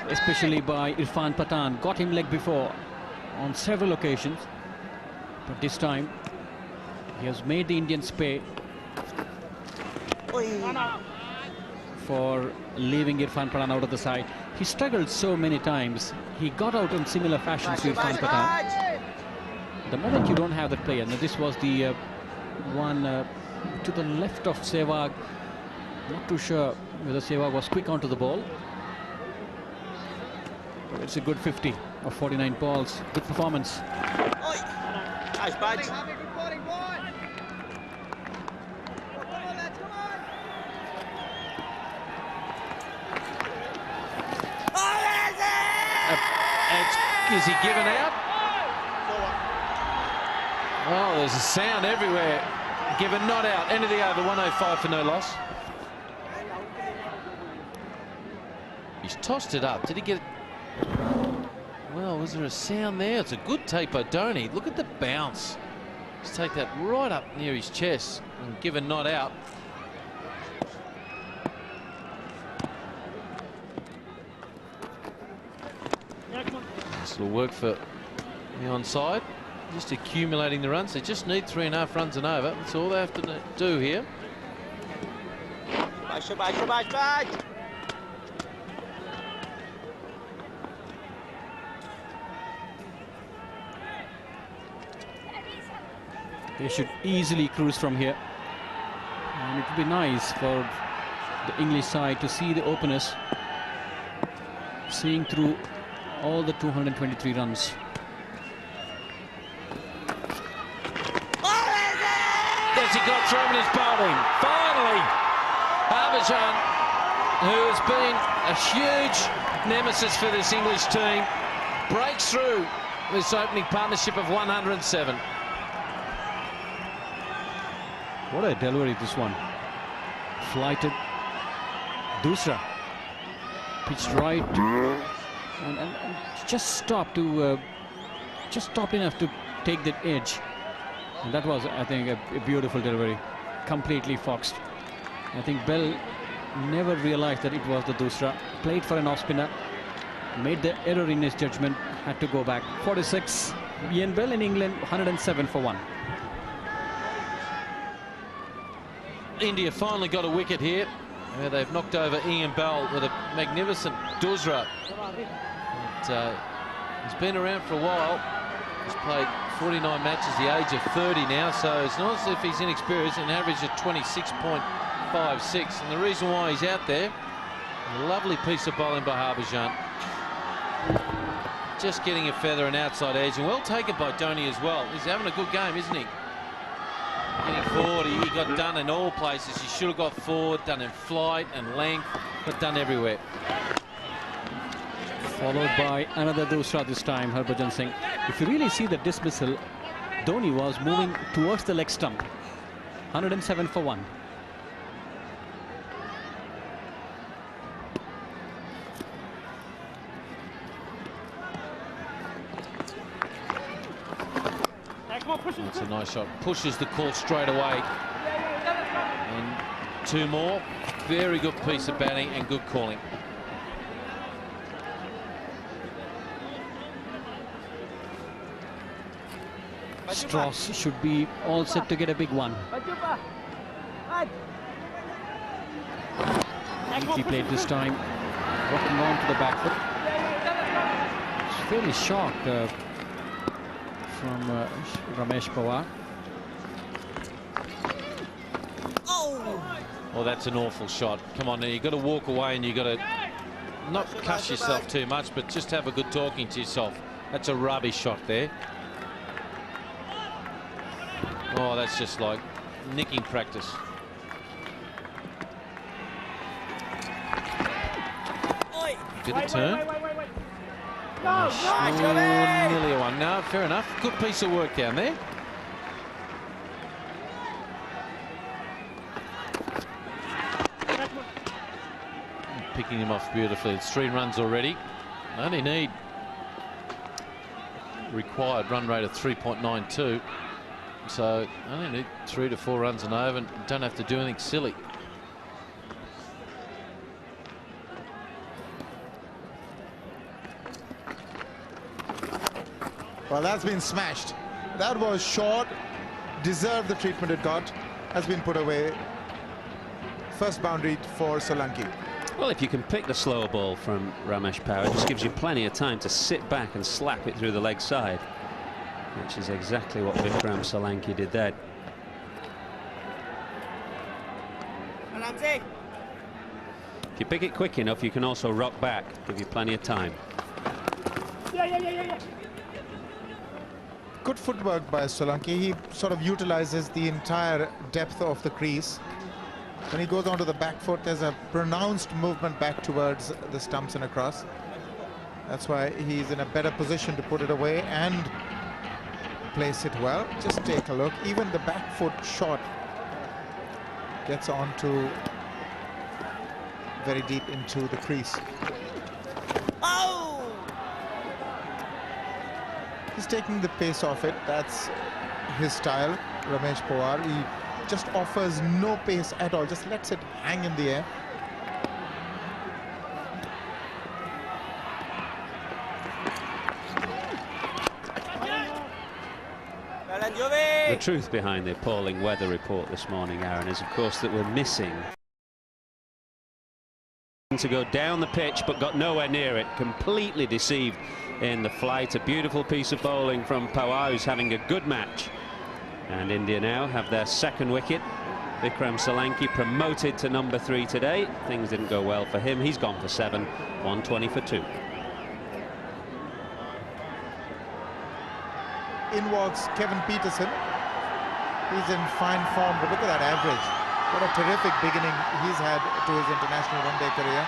especially by Irfan Pathan. Got him leg before on several occasions, but this time he has made the Indians pay for leaving Irfan Pathan out of the side. He struggled so many times. He got out in similar fashion to Irfan Pathan. The moment you don't have that player, now this was the one to the left of Sehwag. Not too sure whether Sehwag was quick onto the ball. But it's a good 50 of 49 balls. Good performance. Is he given out? Oh, there's a sound everywhere. Given not out. End of the over, 105 for no loss. He's tossed it up. Did he get it? Well, was there a sound there? It's a good take by Dhoni. Look at the bounce. Let's take that right up near his chest and given not out. This will work for the onside. Just accumulating the runs. They just need 3.5 runs and over. That's all they have to do here. They should easily cruise from here. And it would be nice for the English side to see the openers seeing through all the 223 runs. As he got through in his bowling. Finally, Harbhajan, who has been a huge nemesis for this English team, breaks through this opening partnership of 107. What a delivery this one. Flighted. Dusra. Pitched right. And just stopped to just stopped enough to take that edge. And that was, I think, a beautiful delivery. Completely foxed. I think Bell never realized that it was the dusra. Played for an off-spinner, made the error in his judgment, had to go back. 46. Ian Bell in England, 107 for 1. India finally got a wicket here, where they've knocked over Ian Bell with a magnificent dusra. He's been around for a while. He's played 49 matches, the age of 30 now, so it's not as if he's inexperienced. An average of 26.56, and the reason why he's out there, a lovely piece of bowling by Harbhajan. Just getting a feather and outside edge, and well taken by Dhoni as well. He's having a good game, isn't he? Getting forward, he got done in all places. He should have got forward, done in flight and length, but done everywhere. Followed by another dusra this time, Harbhajan Singh. If you really see the dismissal, Dhoni was moving towards the leg stump. 107 for 1. That's a nice shot. Pushes the call straight away. And 2 more. Very good piece of batting and good calling. Strauss should be all set to get a big one. Neatly played this time, rocking on to the back foot. It's fairly short from Ramesh Pawar. Oh, that's an awful shot. Come on, now you've got to walk away and you've got to not cuss yourself too much, but just have a good talking to yourself. That's a rubbish shot there. Oh, that's just like nicking practice. Did it turn? Nearly a one. No, fair enough. Good piece of work down there. Picking him off beautifully. It's 3 runs already. Only need required run rate of 3.92. So I only need 3 to 4 runs and over, and don't have to do anything silly. Well, that's been smashed. That was short, deserved the treatment it got, has been put away. First boundary for Solanki. Well, if you can pick the slower ball from Ramesh Pawar, it just gives you plenty of time to sit back and slap it through the leg side, which is exactly what Vikram Solanki did there. If you pick it quick enough, you can also rock back, give you plenty of time. Good footwork by Solanki. He sort of utilizes the entire depth of the crease. When he goes onto the back foot, there's a pronounced movement back towards the stumps and across. That's why he's in a better position to put it away and place it well. Just take a look. Even the back foot shot gets onto very deep into the crease. Oh! He's taking the pace off it. That's his style, Ramesh Pawar. He just offers no pace at all, just lets it hang in the air. The truth behind the appalling weather report this morning, Aaron, is of course that we're missing to go down the pitch but got nowhere near it. Completely deceived in the flight. A beautiful piece of bowling from Pawar, who's having a good match. And India now have their 2nd wicket. Vikram Solanki promoted to number 3 today. Things didn't go well for him. He's gone for 7, 120 for 2. In walks Kevin Peterson. He's in fine form, but look at that average. What a terrific beginning he's had to his international one-day career.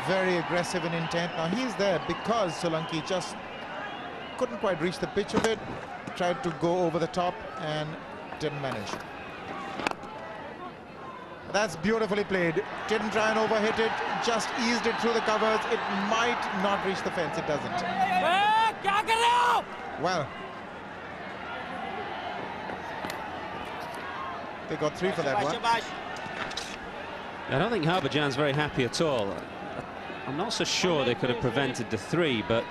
Very aggressive in intent. Now he's there because Solanki just couldn't quite reach the pitch of it. Tried to go over the top and didn't manage. That's beautifully played. Didn't try and overhit it, just eased it through the covers. It might not reach the fence. It doesn't. Well, they got 3 for that one. I don't think Harbourjan's very happy at all. I'm not so sure they could have prevented the 3, but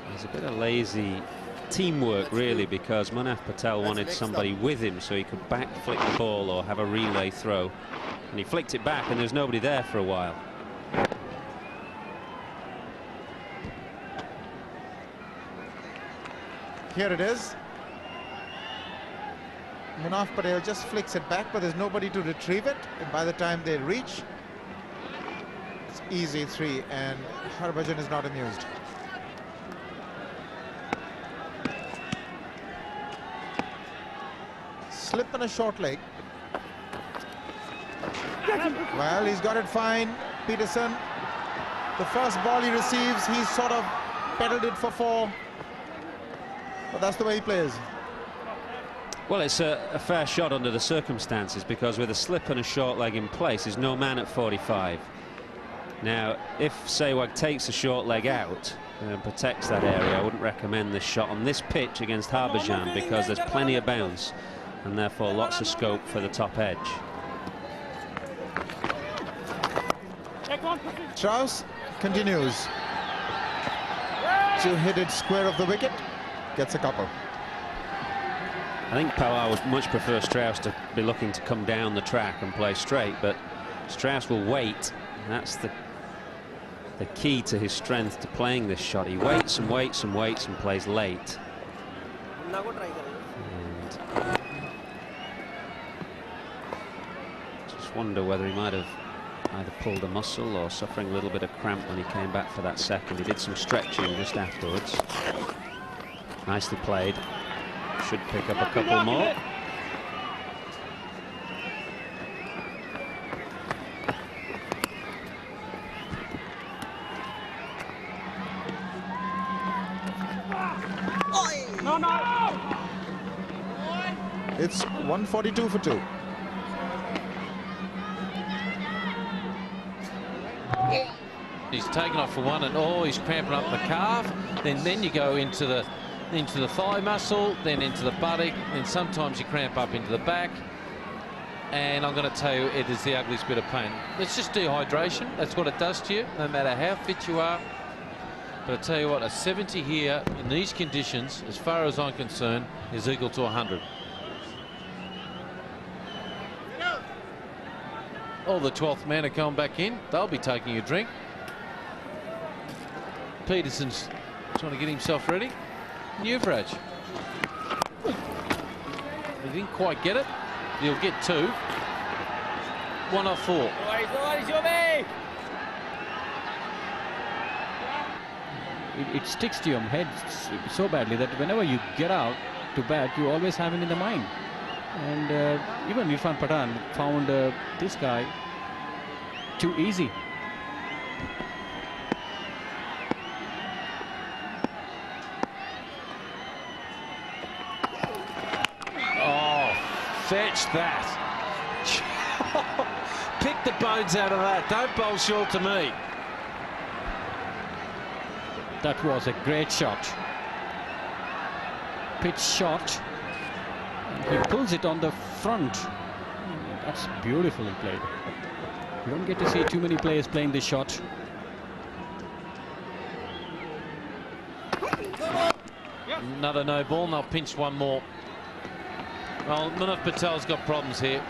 there's a bit of lazy teamwork really, because Munaf Patel wanted somebody with him so he could back flick the ball or have a relay throw, and he flicked it back and there's nobody there for a while. Here it is. Munaf Patel just flicks it back, but there's nobody to retrieve it, and by the time they reach, it's easy 3, and Harbhajan is not amused. Slip and a short leg. Well, he's got it fine, Peterson. The first ball he receives, he's sort of pedaled it for 4. But that's the way he plays. Well, it's a fair shot under the circumstances, because with a slip and a short leg in place, there's no man at 45. Now, if Sehwag takes a short leg out and protects that area, I wouldn't recommend this shot on this pitch against Harbourjan, because there's plenty of bounce and therefore lots of scope for the top edge. Strauss continues to hit it square of the wicket, gets a couple. I think Pawar would much prefer Strauss to be looking to come down the track and play straight, but Strauss will wait. That's the key to his strength to playing this shot. He waits and waits and waits and plays late. And just wonder whether he might have either pulled a muscle or suffering a little bit of cramp when he came back for that second. He did some stretching just afterwards. Nicely played. Should pick up a couple more. It's 142 for 2. He's taken off for 1 and all. He's cramping up the calf. Then you go into the thigh muscle, then into the buttock, then sometimes you cramp up into the back. And I'm going to tell you, it is the ugliest bit of pain. It's just dehydration. That's what it does to you, no matter how fit you are. But I tell you what, a 70 here in these conditions, as far as I'm concerned, is equal to 100. Oh, the 12th man are coming back in. They'll be taking a drink. Peterson's trying to get himself ready. Yuvraj. He didn't quite get it. He'll get 2. 1 off 4. It sticks to your head so badly that whenever you get out to bat, you always have him in the mind. And even Irfan Pathan found this guy too easy. Fetch that. Pick the bones out of that. Don't bowl short to me. That was a great shot. Pitch shot. He pulls it on the front. That's beautifully played. You don't get to see too many players playing this shot. Another no ball, and they'll pinch 1 more. Well, Munaf Patel's got problems here.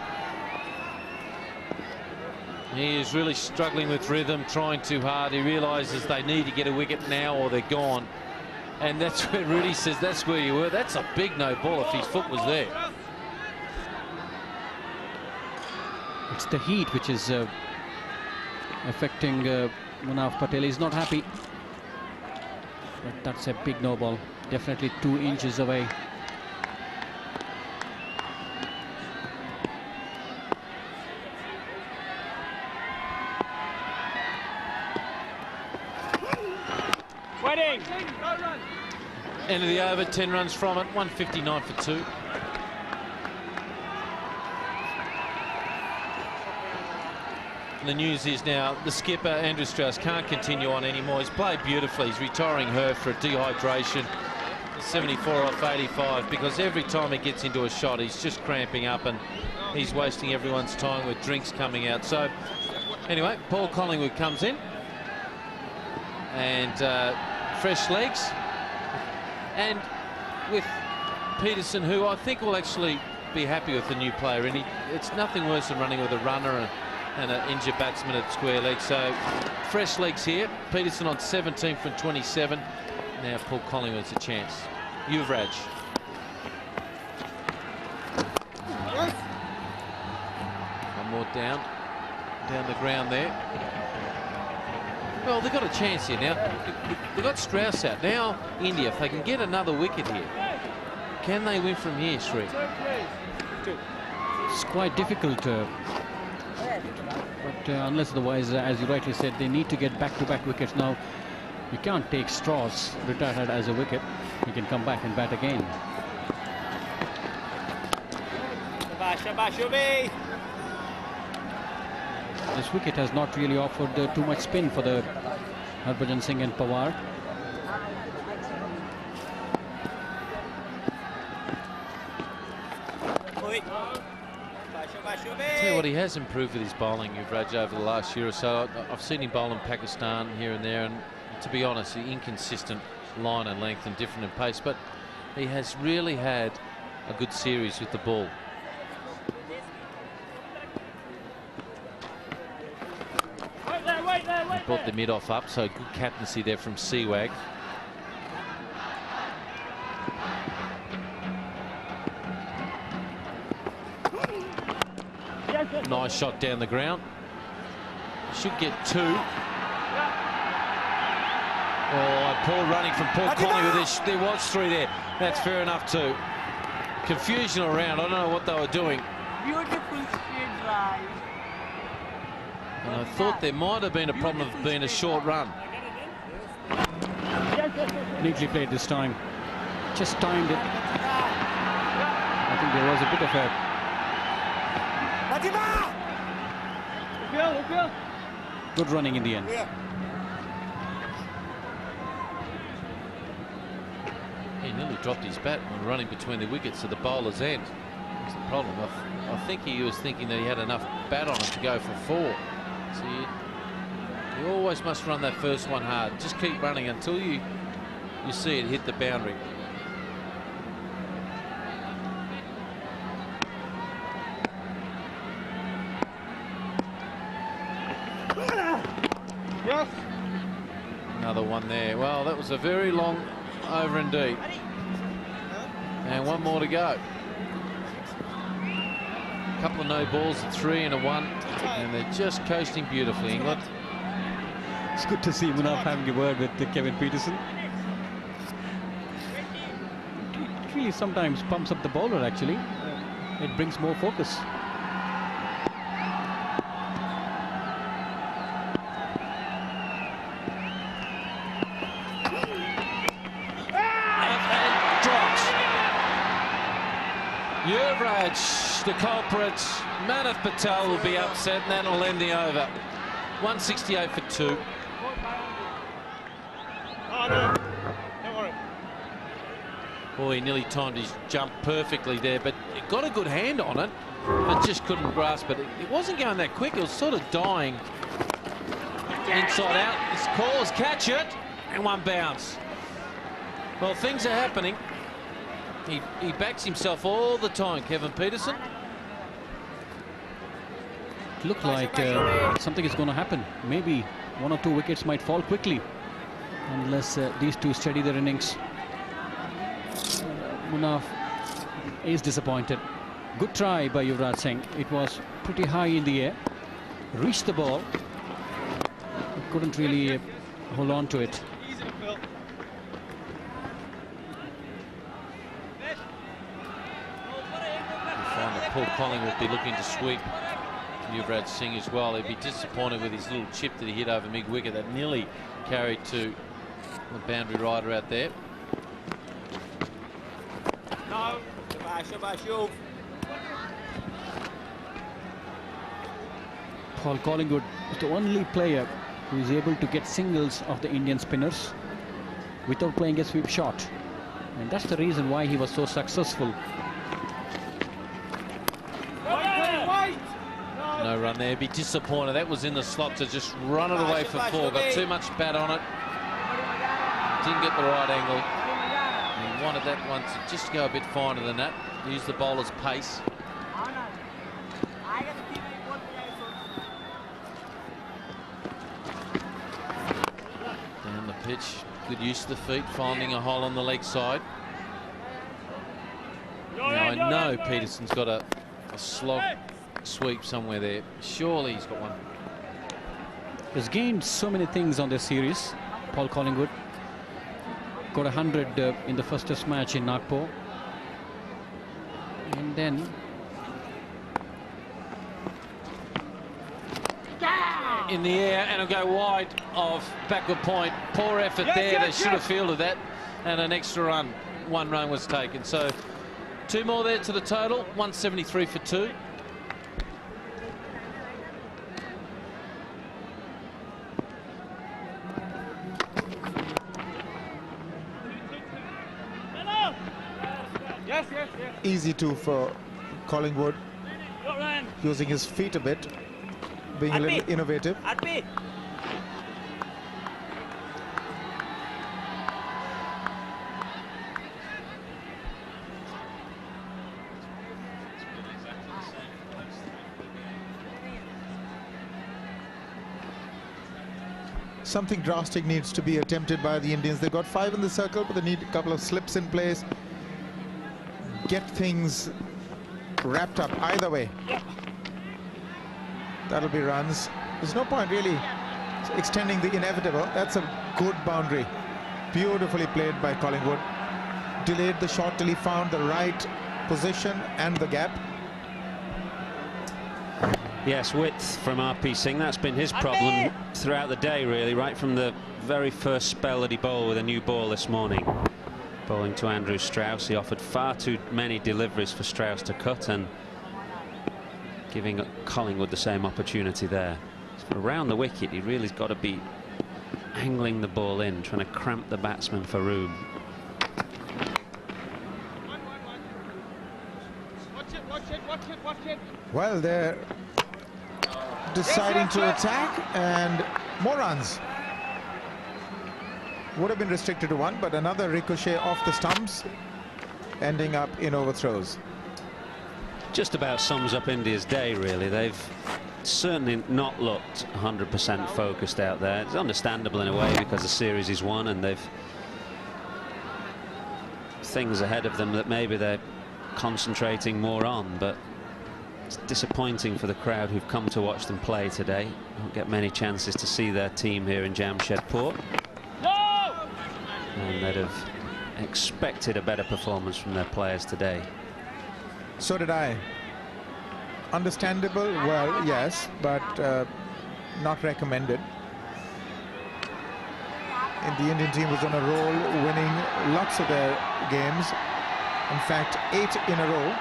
He is really struggling with rhythm, trying too hard. He realises they need to get a wicket now or they're gone. And that's where Rudy says, that's where you were. That's a big no ball if his foot was there. It's the heat which is affecting Munaf Patel. He's not happy. But that's a big no ball. Definitely 2 inches away. End of the over, 10 runs from it, 159 for 2. And the news is now the skipper, Andrew Strauss, can't continue on anymore. He's played beautifully. He's retiring her for a dehydration. 74 off 85, because every time he gets into a shot, he's just cramping up, and he's wasting everyone's time with drinks coming out. So anyway, Paul Collingwood comes in, and fresh legs, and with Peterson, who I think will actually be happy with the new player. And it's nothing worse than running with a runner and an injured batsman at square leg. So fresh legs here. Peterson on 17 from 27. Now Paul Collingwood's a chance. Yuvraj. One more down the ground there. Well, they've got a chance here now. They've got Strauss out. Now India, if they can get another wicket here, can they win from here, Sri? It's quite difficult, but unless otherwise, as you rightly said, they need to get back-to-back wickets. Now, you can't take Strauss retired as a wicket. He can come back and bat again. This wicket has not really offered too much spin for the Harbhajan Singh and Pawar. Tell you what, he has improved with his bowling, Yuvraj, over the last year or so. I've seen him bowl in Pakistan here and there, and to be honest, inconsistent line and length and different in pace, but he has really had a good series with the ball. He brought the mid-off up, so good captaincy there from Sehwag. Nice shot down the ground. Should get 2. Oh, poor running from Paul Collingwood. There was 3 there. That's fair enough too. Confusion around. I don't know what they were doing. Beautiful straight drive. And I thought there might have been a problem of being a short run. Neatly played this time. Just timed it. I think there was a bit of a good running in the end. He nearly dropped his bat when running between the wickets to the bowler's end. That's the problem. I think he was thinking that he had enough bat on him to go for 4. So you always must run that first one hard. Just keep running until you see it hit the boundary. Yes. Another one there. Well, that was a very long over indeed. And one more to go. A couple of no balls, a 3 and a 1. And they're just coasting beautifully, England. It's good to see Munaf having a word with Kevin Peterson. It really sometimes pumps up the bowler, actually. It brings more focus. Yuvraj, the culprit. Manav Patel will be upset, and that'll end the over. 168 for 2. Oh, no. Don't worry. Boy, he nearly timed his jump perfectly there, but it got a good hand on it, but just couldn't grasp it. It wasn't going that quick. It was sort of dying inside out. This calls, catch it, and one bounce. Well, things are happening. He backs himself all the time, Kevin Peterson. It looked like something is going to happen. Maybe 1 or 2 wickets might fall quickly unless these two steady their innings. Munaf is disappointed. Good try by Yuvraj Singh. It was pretty high in the air. Reached the ball. Couldn't really hold on to it. Paul Collingwood will be looking to sweep Yuvraj Singh as well. He'd be disappointed with his little chip that he hit over mid-wicket that nearly carried to the boundary rider out there. No. Paul Collingwood is the only player who is able to get singles of the Indian spinners without playing a sweep shot. And that's the reason why he was so successful. no run there. Be disappointed. That was in the slot to just run it away for 4. Got too much bat on it. Didn't get the right angle. He wanted that one to just go a bit finer than that. Use the bowler's pace. Down the pitch. Good use of the feet, finding a hole on the leg side. Now I know Peterson's got a slog sweep somewhere there. Surely he's got one. He's gained so many things on this series. Paul Collingwood got 100 in the first test match in Nagpur. And then in the air, and it'll go wide of backward point. Poor effort there. They should have fielded that, and an extra run. 1 run was taken. So 2 more there to the total. 173 for 2. Easy 2 for Collingwood, using his feet a bit, being a little innovative. Something drastic needs to be attempted by the Indians. They got 5 in the circle, but they need a couple of slips in place. Get things wrapped up either way. That'll be runs. There's no point really extending the inevitable. That's a good boundary. Beautifully played by Collingwood. Delayed the shot till he found the right position and the gap. Yes, width from RP Singh. That's been his problem throughout the day, really, right from the very first spell that he bowled with a new ball this morning. Bowling to Andrew Strauss, he offered far too many deliveries for Strauss to cut, and giving Collingwood the same opportunity there. So around the wicket, he really's got to be angling the ball in, trying to cramp the batsman for room. Well, they're deciding to attack, and more runs. Would have been restricted to 1, but another ricochet off the stumps, ending up in overthrows. Just about sums up India's day, really. They've certainly not looked 100% focused out there. It's understandable in a way because the series is won and they've things ahead of them that maybe they're concentrating more on, but it's disappointing for the crowd who've come to watch them play today. Don't get many chances to see their team here in Jamshedpur. And they'd have expected a better performance from their players today. So did I. Understandable, well, yes, but not recommended. And the Indian team was on a roll, winning lots of their games. In fact, 8 in a row.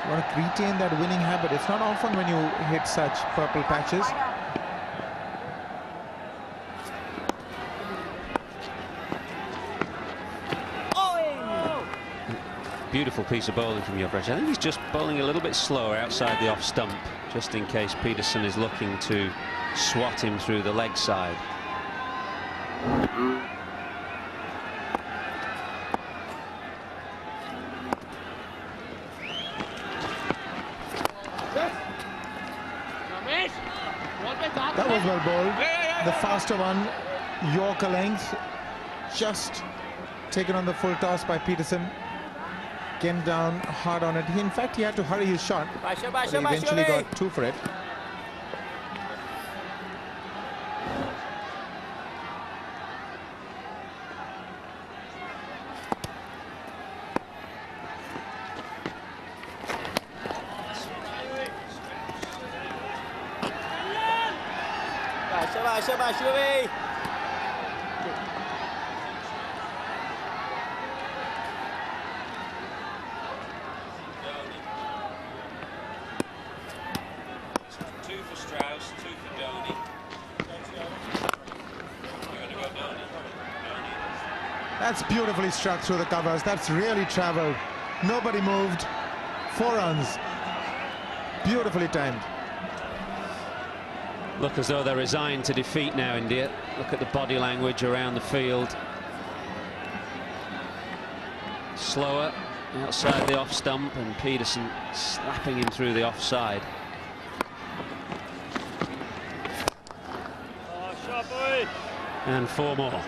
You want to retain that winning habit. It's not often when you hit such purple patches. Beautiful piece of bowling from Yuvraj. I think he's just bowling a little bit slower outside the off stump, just in case Peterson is looking to swat him through the leg side. That was well bowled. The faster one, Yorker length, just taken on the full toss by Peterson. Came down hard on it. In fact, he had to hurry his shot, but he eventually got 2 for it. That's beautifully struck through the covers. That's really traveled. Nobody moved. 4 runs. Beautifully timed. Look as though they're resigned to defeat now, India. Look at the body language around the field. Slower outside the off stump, and Peterson slapping him through the offside. And 4 more.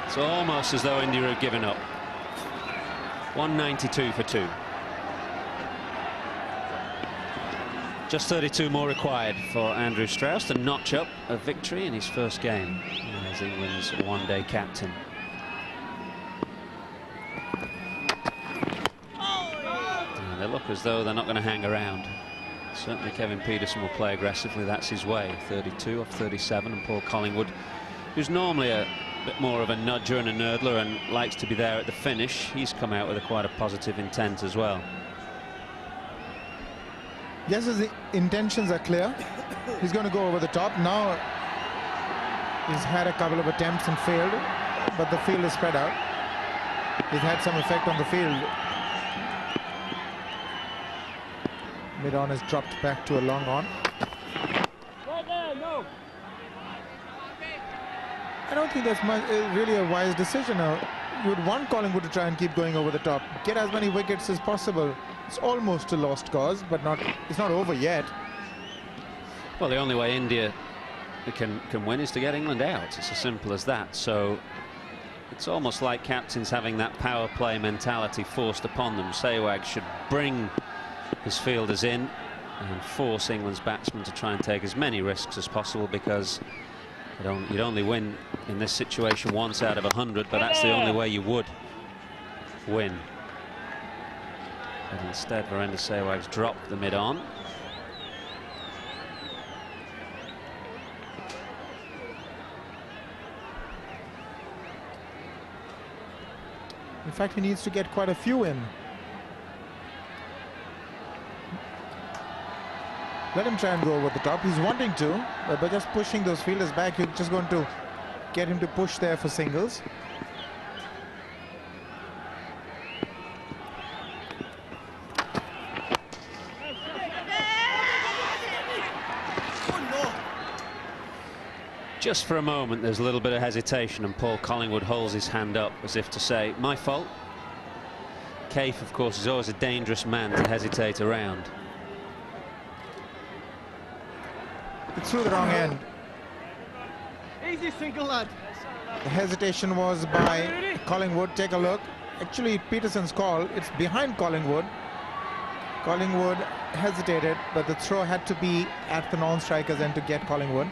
It's almost as though India have given up. 192 for 2. Just 32 more required for Andrew Strauss to notch up a victory in his first game as England's one-day captain. And they look as though they're not going to hang around. Certainly Kevin Peterson will play aggressively. That's his way. 32 off 37, and Paul Collingwood, who's normally a bit more of a nudger and a nurdler and likes to be there at the finish, he's come out with quite a positive intent as well. Yes, his intentions are clear. He's going to go over the top. Now he's had a couple of attempts and failed, but the field is spread out. He's had some effect on the field. Mid-on has dropped back to a long on. I don't think that's really a wise decision. You would want Collingwood to try and keep going over the top, get as many wickets as possible. It's almost a lost cause, but it's not over yet. Well, the only way India can win is to get England out. It's as simple as that. So it's almost like captains having that power play mentality forced upon them. Sehwag should bring his fielders in and force England's batsmen to try and take as many risks as possible, because you'd only win in this situation once out of 100, but that's the only way you would win. But instead, Virender Sehwag's dropped the mid-on. In fact, he needs to get quite a few in. Let him try and go over the top. He's wanting to, but by just pushing those fielders back, you're just going to get him to push there for singles. Just for a moment, there's a little bit of hesitation, and Paul Collingwood holds his hand up as if to say, my fault. Kaif, of course, is always a dangerous man to hesitate around. It's through the wrong end. Easy single, lad. The hesitation was by Collingwood. Take a look. Actually, Peterson's call. It's behind Collingwood. Collingwood hesitated, but the throw had to be at the non-striker's end to get Collingwood.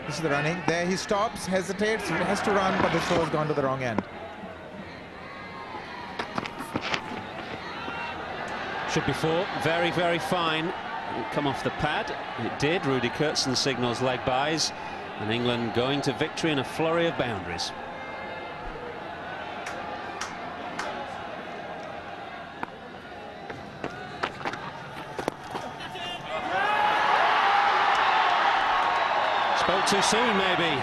This is the running. There he stops, hesitates, has to run, but the throw has gone to the wrong end. Should be 4. Very, very fine. It come off the pad. It did. Rudy Kurtzen signals leg byes, and England going to victory in a flurry of boundaries. Spoke too soon, maybe.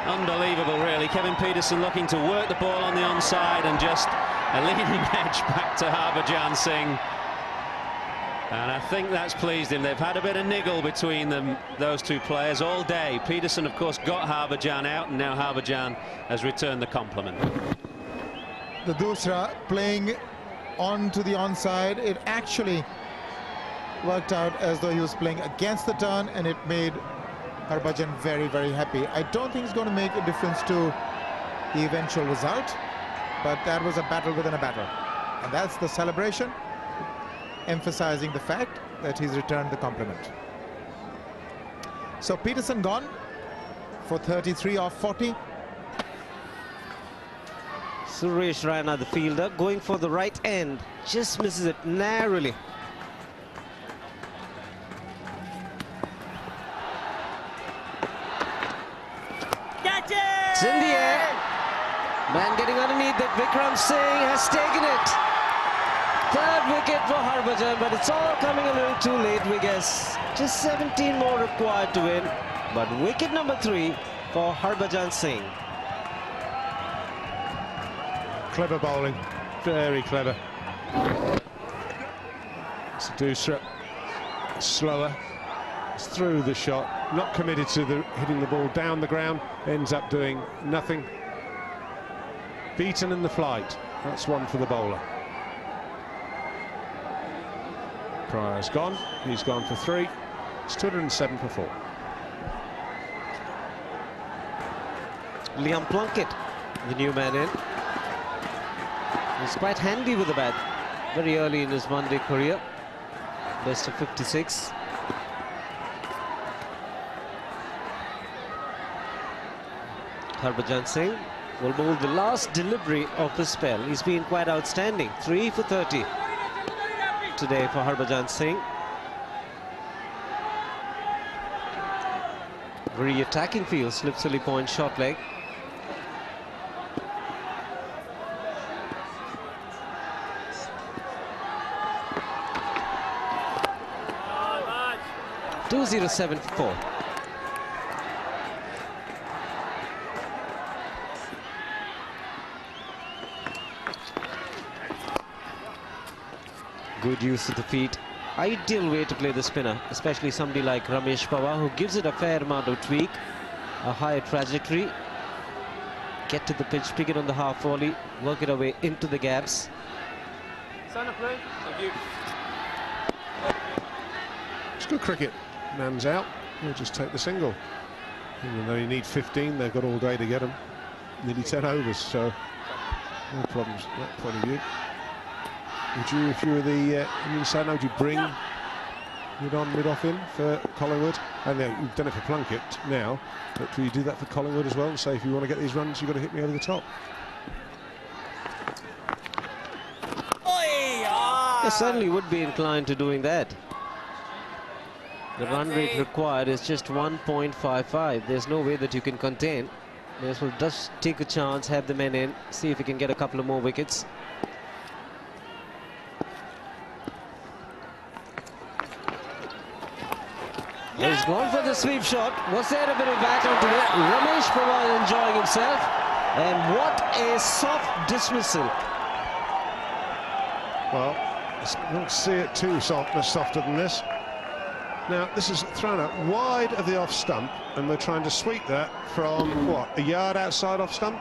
Unbelievable, really. Kevin Peterson looking to work the ball on the onside, and just a leading edge back to Harbhajan Singh. And I think that's pleased him. They've had a bit of niggle between them, those two players, all day. Peterson, of course, got Harbhajan out, and now Harbhajan has returned the compliment. The Dusra playing on to the onside. It actually worked out as though he was playing against the turn, and it made Harbhajan very, very happy. I don't think it's going to make a difference to the eventual result, but that was a battle within a battle. And that's the celebration, emphasizing the fact that he's returned the compliment. So Peterson gone for 33 off 40. Suresh Raina, the fielder, going for the right end, just misses it narrowly. Catch it! It's in the air. Man getting underneath that. Vikram Singh has taken it. 3rd wicket for Harbhajan, but it's all coming a little too late, we guess. Just 17 more required to win, but wicket number 3 for Harbhajan Singh. Clever bowling, very clever. It's Dusra. slower. It's through the shot, not committed to hitting the ball down the ground, ends up doing nothing. Beaten in the flight. That's one for the bowler. Pryor's gone. He's gone for 3. It's 207 for 4. Liam Plunkett, the new man in. He's quite handy with the bat very early in his one-day career. Best of 56. Harbhajan Singh will bowl the last delivery of the spell. He's been quite outstanding. 3 for 30 today for Harbhajan Singh. Very attacking field, slip-silly point, short leg. .207 for 4. Good use of the feet. Ideal way to play the spinner, especially somebody like Ramesh Pawar, who gives it a fair amount of tweak, a higher trajectory. Get to the pitch, pick it on the half volley, work it away into the gaps. Thank you. It's good cricket. Man's out. He'll just take the single. Even though you need 15, they've got all day to get them. Nearly 10 overs, so no problems from that point of view. Would you, if you were the Indian side, would you bring mid-on, mid-off in for Collingwood? And you've done it for Plunkett now, but do you do that for Collingwood as well and say, if you want to get these runs, you've got to hit me over the top? I certainly would be inclined to doing that. The run rate required is just 1.55. There's no way that you can contain. May as well just take a chance, have the men in, see if he can get a couple of more wickets. He's gone for the sweep shot. Was there a bit of bat onto it? Ramesh Pawar enjoying himself. And what a soft dismissal. Well, I don't see it too much softer than this. Now, this is thrown out wide of the off stump, and we're trying to sweep that from, what, a yard outside off stump?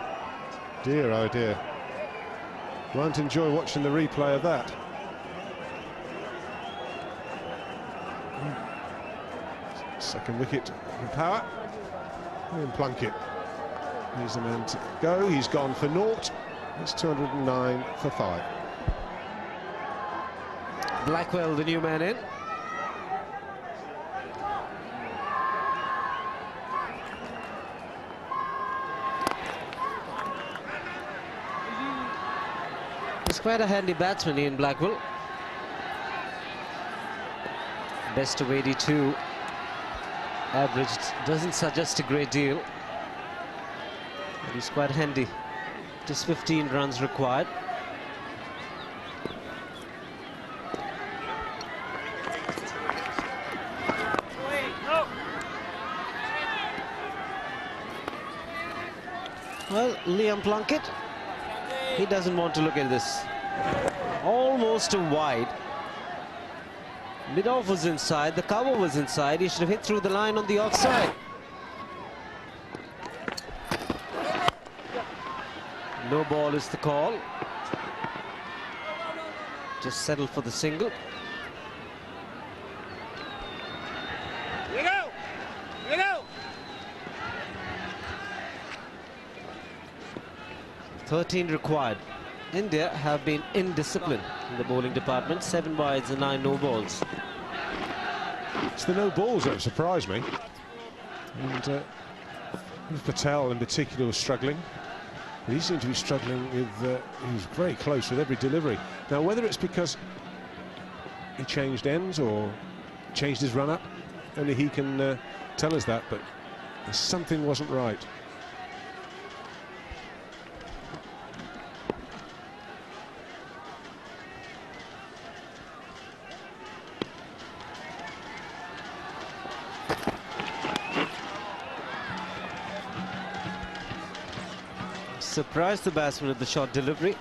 Dear, oh dear. Won't enjoy watching the replay of that. Second wicket for Power. And Plunkett. He's the man to go. He's gone for 0. It's 209 for 5. Blackwell, the new man in. He's quite a handy batsman, Ian Blackwell. Best of 82. Average doesn't suggest a great deal. But he's quite handy. Just 15 runs required. Well, Liam Plunkett, he doesn't want to look at this. Almost a wide. Mid-off was inside, the cover was inside. He should have hit through the line on the offside. No ball is the call. Just settle for the single. Here we go! Here we go! 13 required. India have been indisciplined in the bowling department. 7 wides and 9 no balls. It's the no balls that surprised me. And Patel in particular was struggling. But he seemed to be struggling with, he was very close with every delivery. Now, whether it's because he changed ends or changed his run-up, only he can tell us that, but something wasn't right. Surprised the batsman with the short delivery.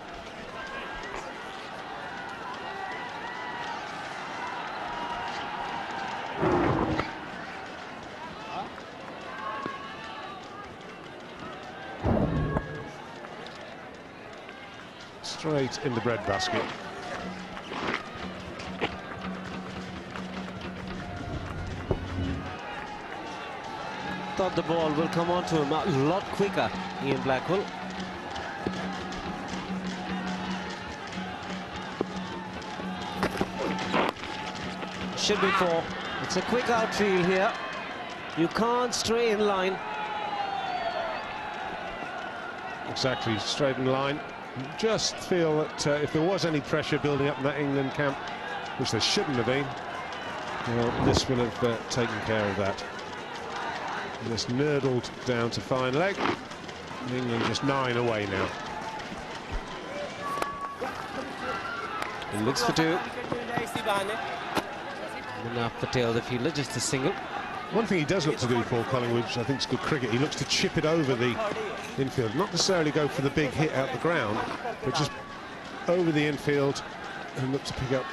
straight in the breadbasket. Thought the ball will come on to him a lot quicker, Ian Blackwell. Should be 4. It's a quick outfield here. You can't stray in line. Exactly, straight in line. Just feel that if there was any pressure building up in that England camp, which there shouldn't have been, well, this will have taken care of that. And this nurdled down to fine leg. England just 9 away now. It looks for 2. Enough the tail of the fielder, just a single. One thing he does look to do, Paul Collingwood, which I think is good cricket, he looks to chip it over the infield, not necessarily go for the big hit out the ground, but just over the infield and look to pick up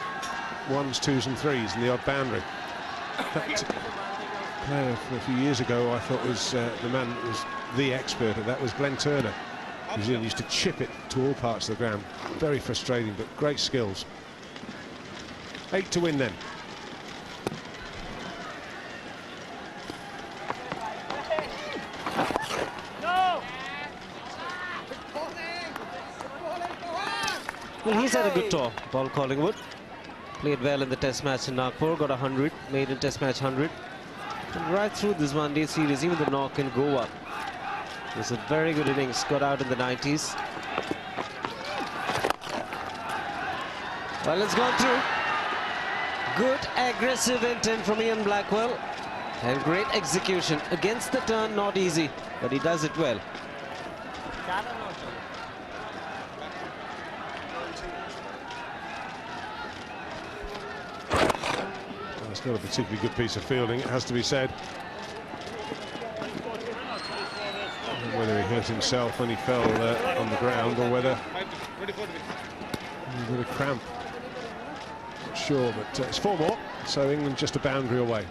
1s, 2s and 3s in the odd boundary. That player from a few years ago I thought was the man that was the expert at that was Glenn Turner. New Zealand used to chip it to all parts of the ground. Very frustrating, but great skills. 8 to win then. Well, he's had a good tour, Paul Collingwood. Played well in the test match in Nagpur, got 100, made in test match 100. And right through this one-day series, even the knock in Goa. It was a very good innings, got out in the 90s. Well, it's gone through. Good aggressive intent from Ian Blackwell. And great execution. Against the turn, not easy, but he does it well. It's not a particularly good piece of fielding, it has to be said. Whether he hurt himself when he fell on the ground or whether he got a cramp. Not sure, but it's 4 more, so England just a boundary away.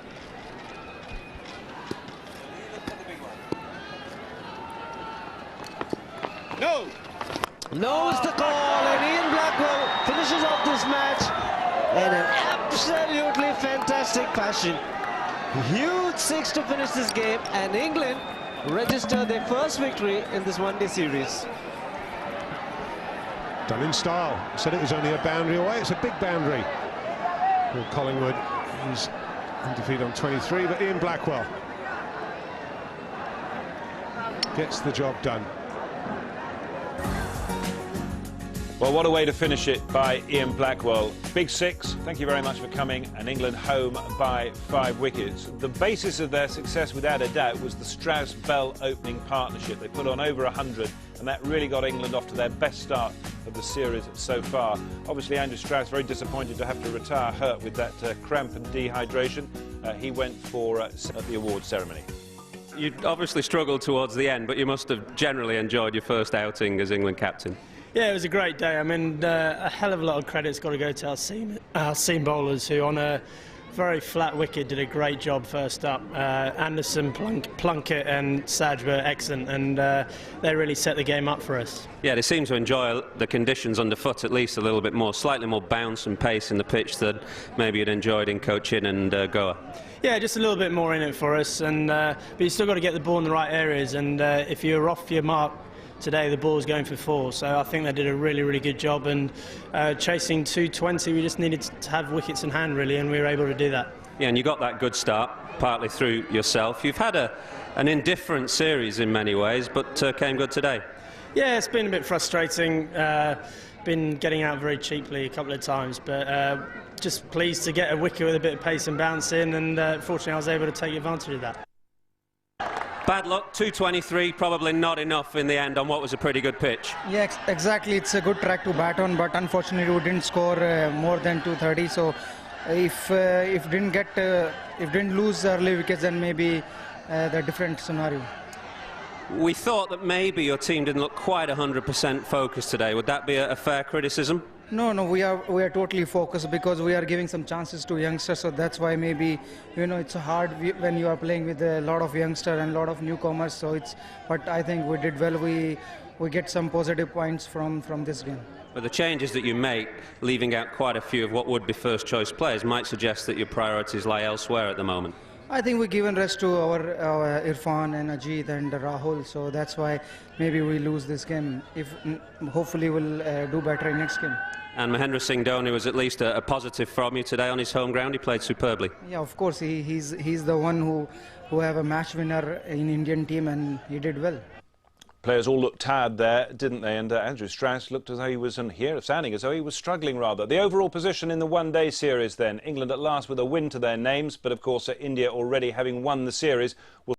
No is the call, and Ian Blackwell finishes off this match in an absolutely fantastic fashion. Huge 6 to finish this game, and England register their first victory in this one-day series. Done in style. Said it was only a boundary away. It's a big boundary. Well, Collingwood is in defeat on 23, but Ian Blackwell gets the job done. Well, what a way to finish it by Ian Blackwell. Big 6, thank you very much for coming, and England home by 5 wickets. The basis of their success, without a doubt, was the Strauss-Bell opening partnership. They put on over 100, and that really got England off to their best start of the series so far. Obviously, Andrew Strauss very disappointed to have to retire hurt with that cramp and dehydration. He went for at the awards ceremony. You obviously struggled towards the end, but you must have generally enjoyed your first outing as England captain. Yeah, it was a great day. I mean, a hell of a lot of credit's got to go to our seam bowlers, who on a very flat wicket did a great job first up. Anderson, Plunkett and Saj were excellent, and they really set the game up for us. Yeah, they seem to enjoy the conditions underfoot at least a little bit more, slightly more bounce and pace in the pitch than maybe you'd enjoyed in Cochin and Goa. Yeah, just a little bit more in it for us, but you still got to get the ball in the right areas, and if you're off your mark today, the ball's going for 4, so I think they did a really, really good job, and chasing 220, we just needed to have wickets in hand, really, and we were able to do that. Yeah, and you got that good start, partly through yourself. You've had an indifferent series in many ways, but came good today. Yeah, it's been a bit frustrating, been getting out very cheaply a couple of times, but just pleased to get a wicket with a bit of pace and bounce in, and fortunately I was able to take advantage of that. Bad luck, 223, probably not enough in the end on what was a pretty good pitch. Yeah, exactly. It's a good track to bat on, but unfortunately we didn't score more than 230. So if didn't lose early wickets, then maybe the different scenario. We thought that maybe your team didn't look quite 100% focused today. Would that be a fair criticism? No, we are totally focused, because we are giving some chances to youngsters, so that's why maybe, you know, it's hard when you are playing with a lot of youngsters and a lot of newcomers. So but I think we did well. We get some positive points from this game. But the changes that you make, leaving out quite a few of what would be first choice players, might suggest that your priorities lie elsewhere at the moment. I think we've given rest to our Irfan and Ajit and Rahul, so that's why maybe we lose this game. Hopefully we'll do better in next game. And Mahendra Singh Dhoni was at least a positive from you today on his home ground. He played superbly. Yeah, of course, he's the one who have a match winner in Indian team, and he did well. Players all looked tired there, didn't they? And Andrew Strauss looked as though he was sounding as though he was struggling rather. The overall position in the one-day series then. England at last with a win to their names, but of course India already having won the series will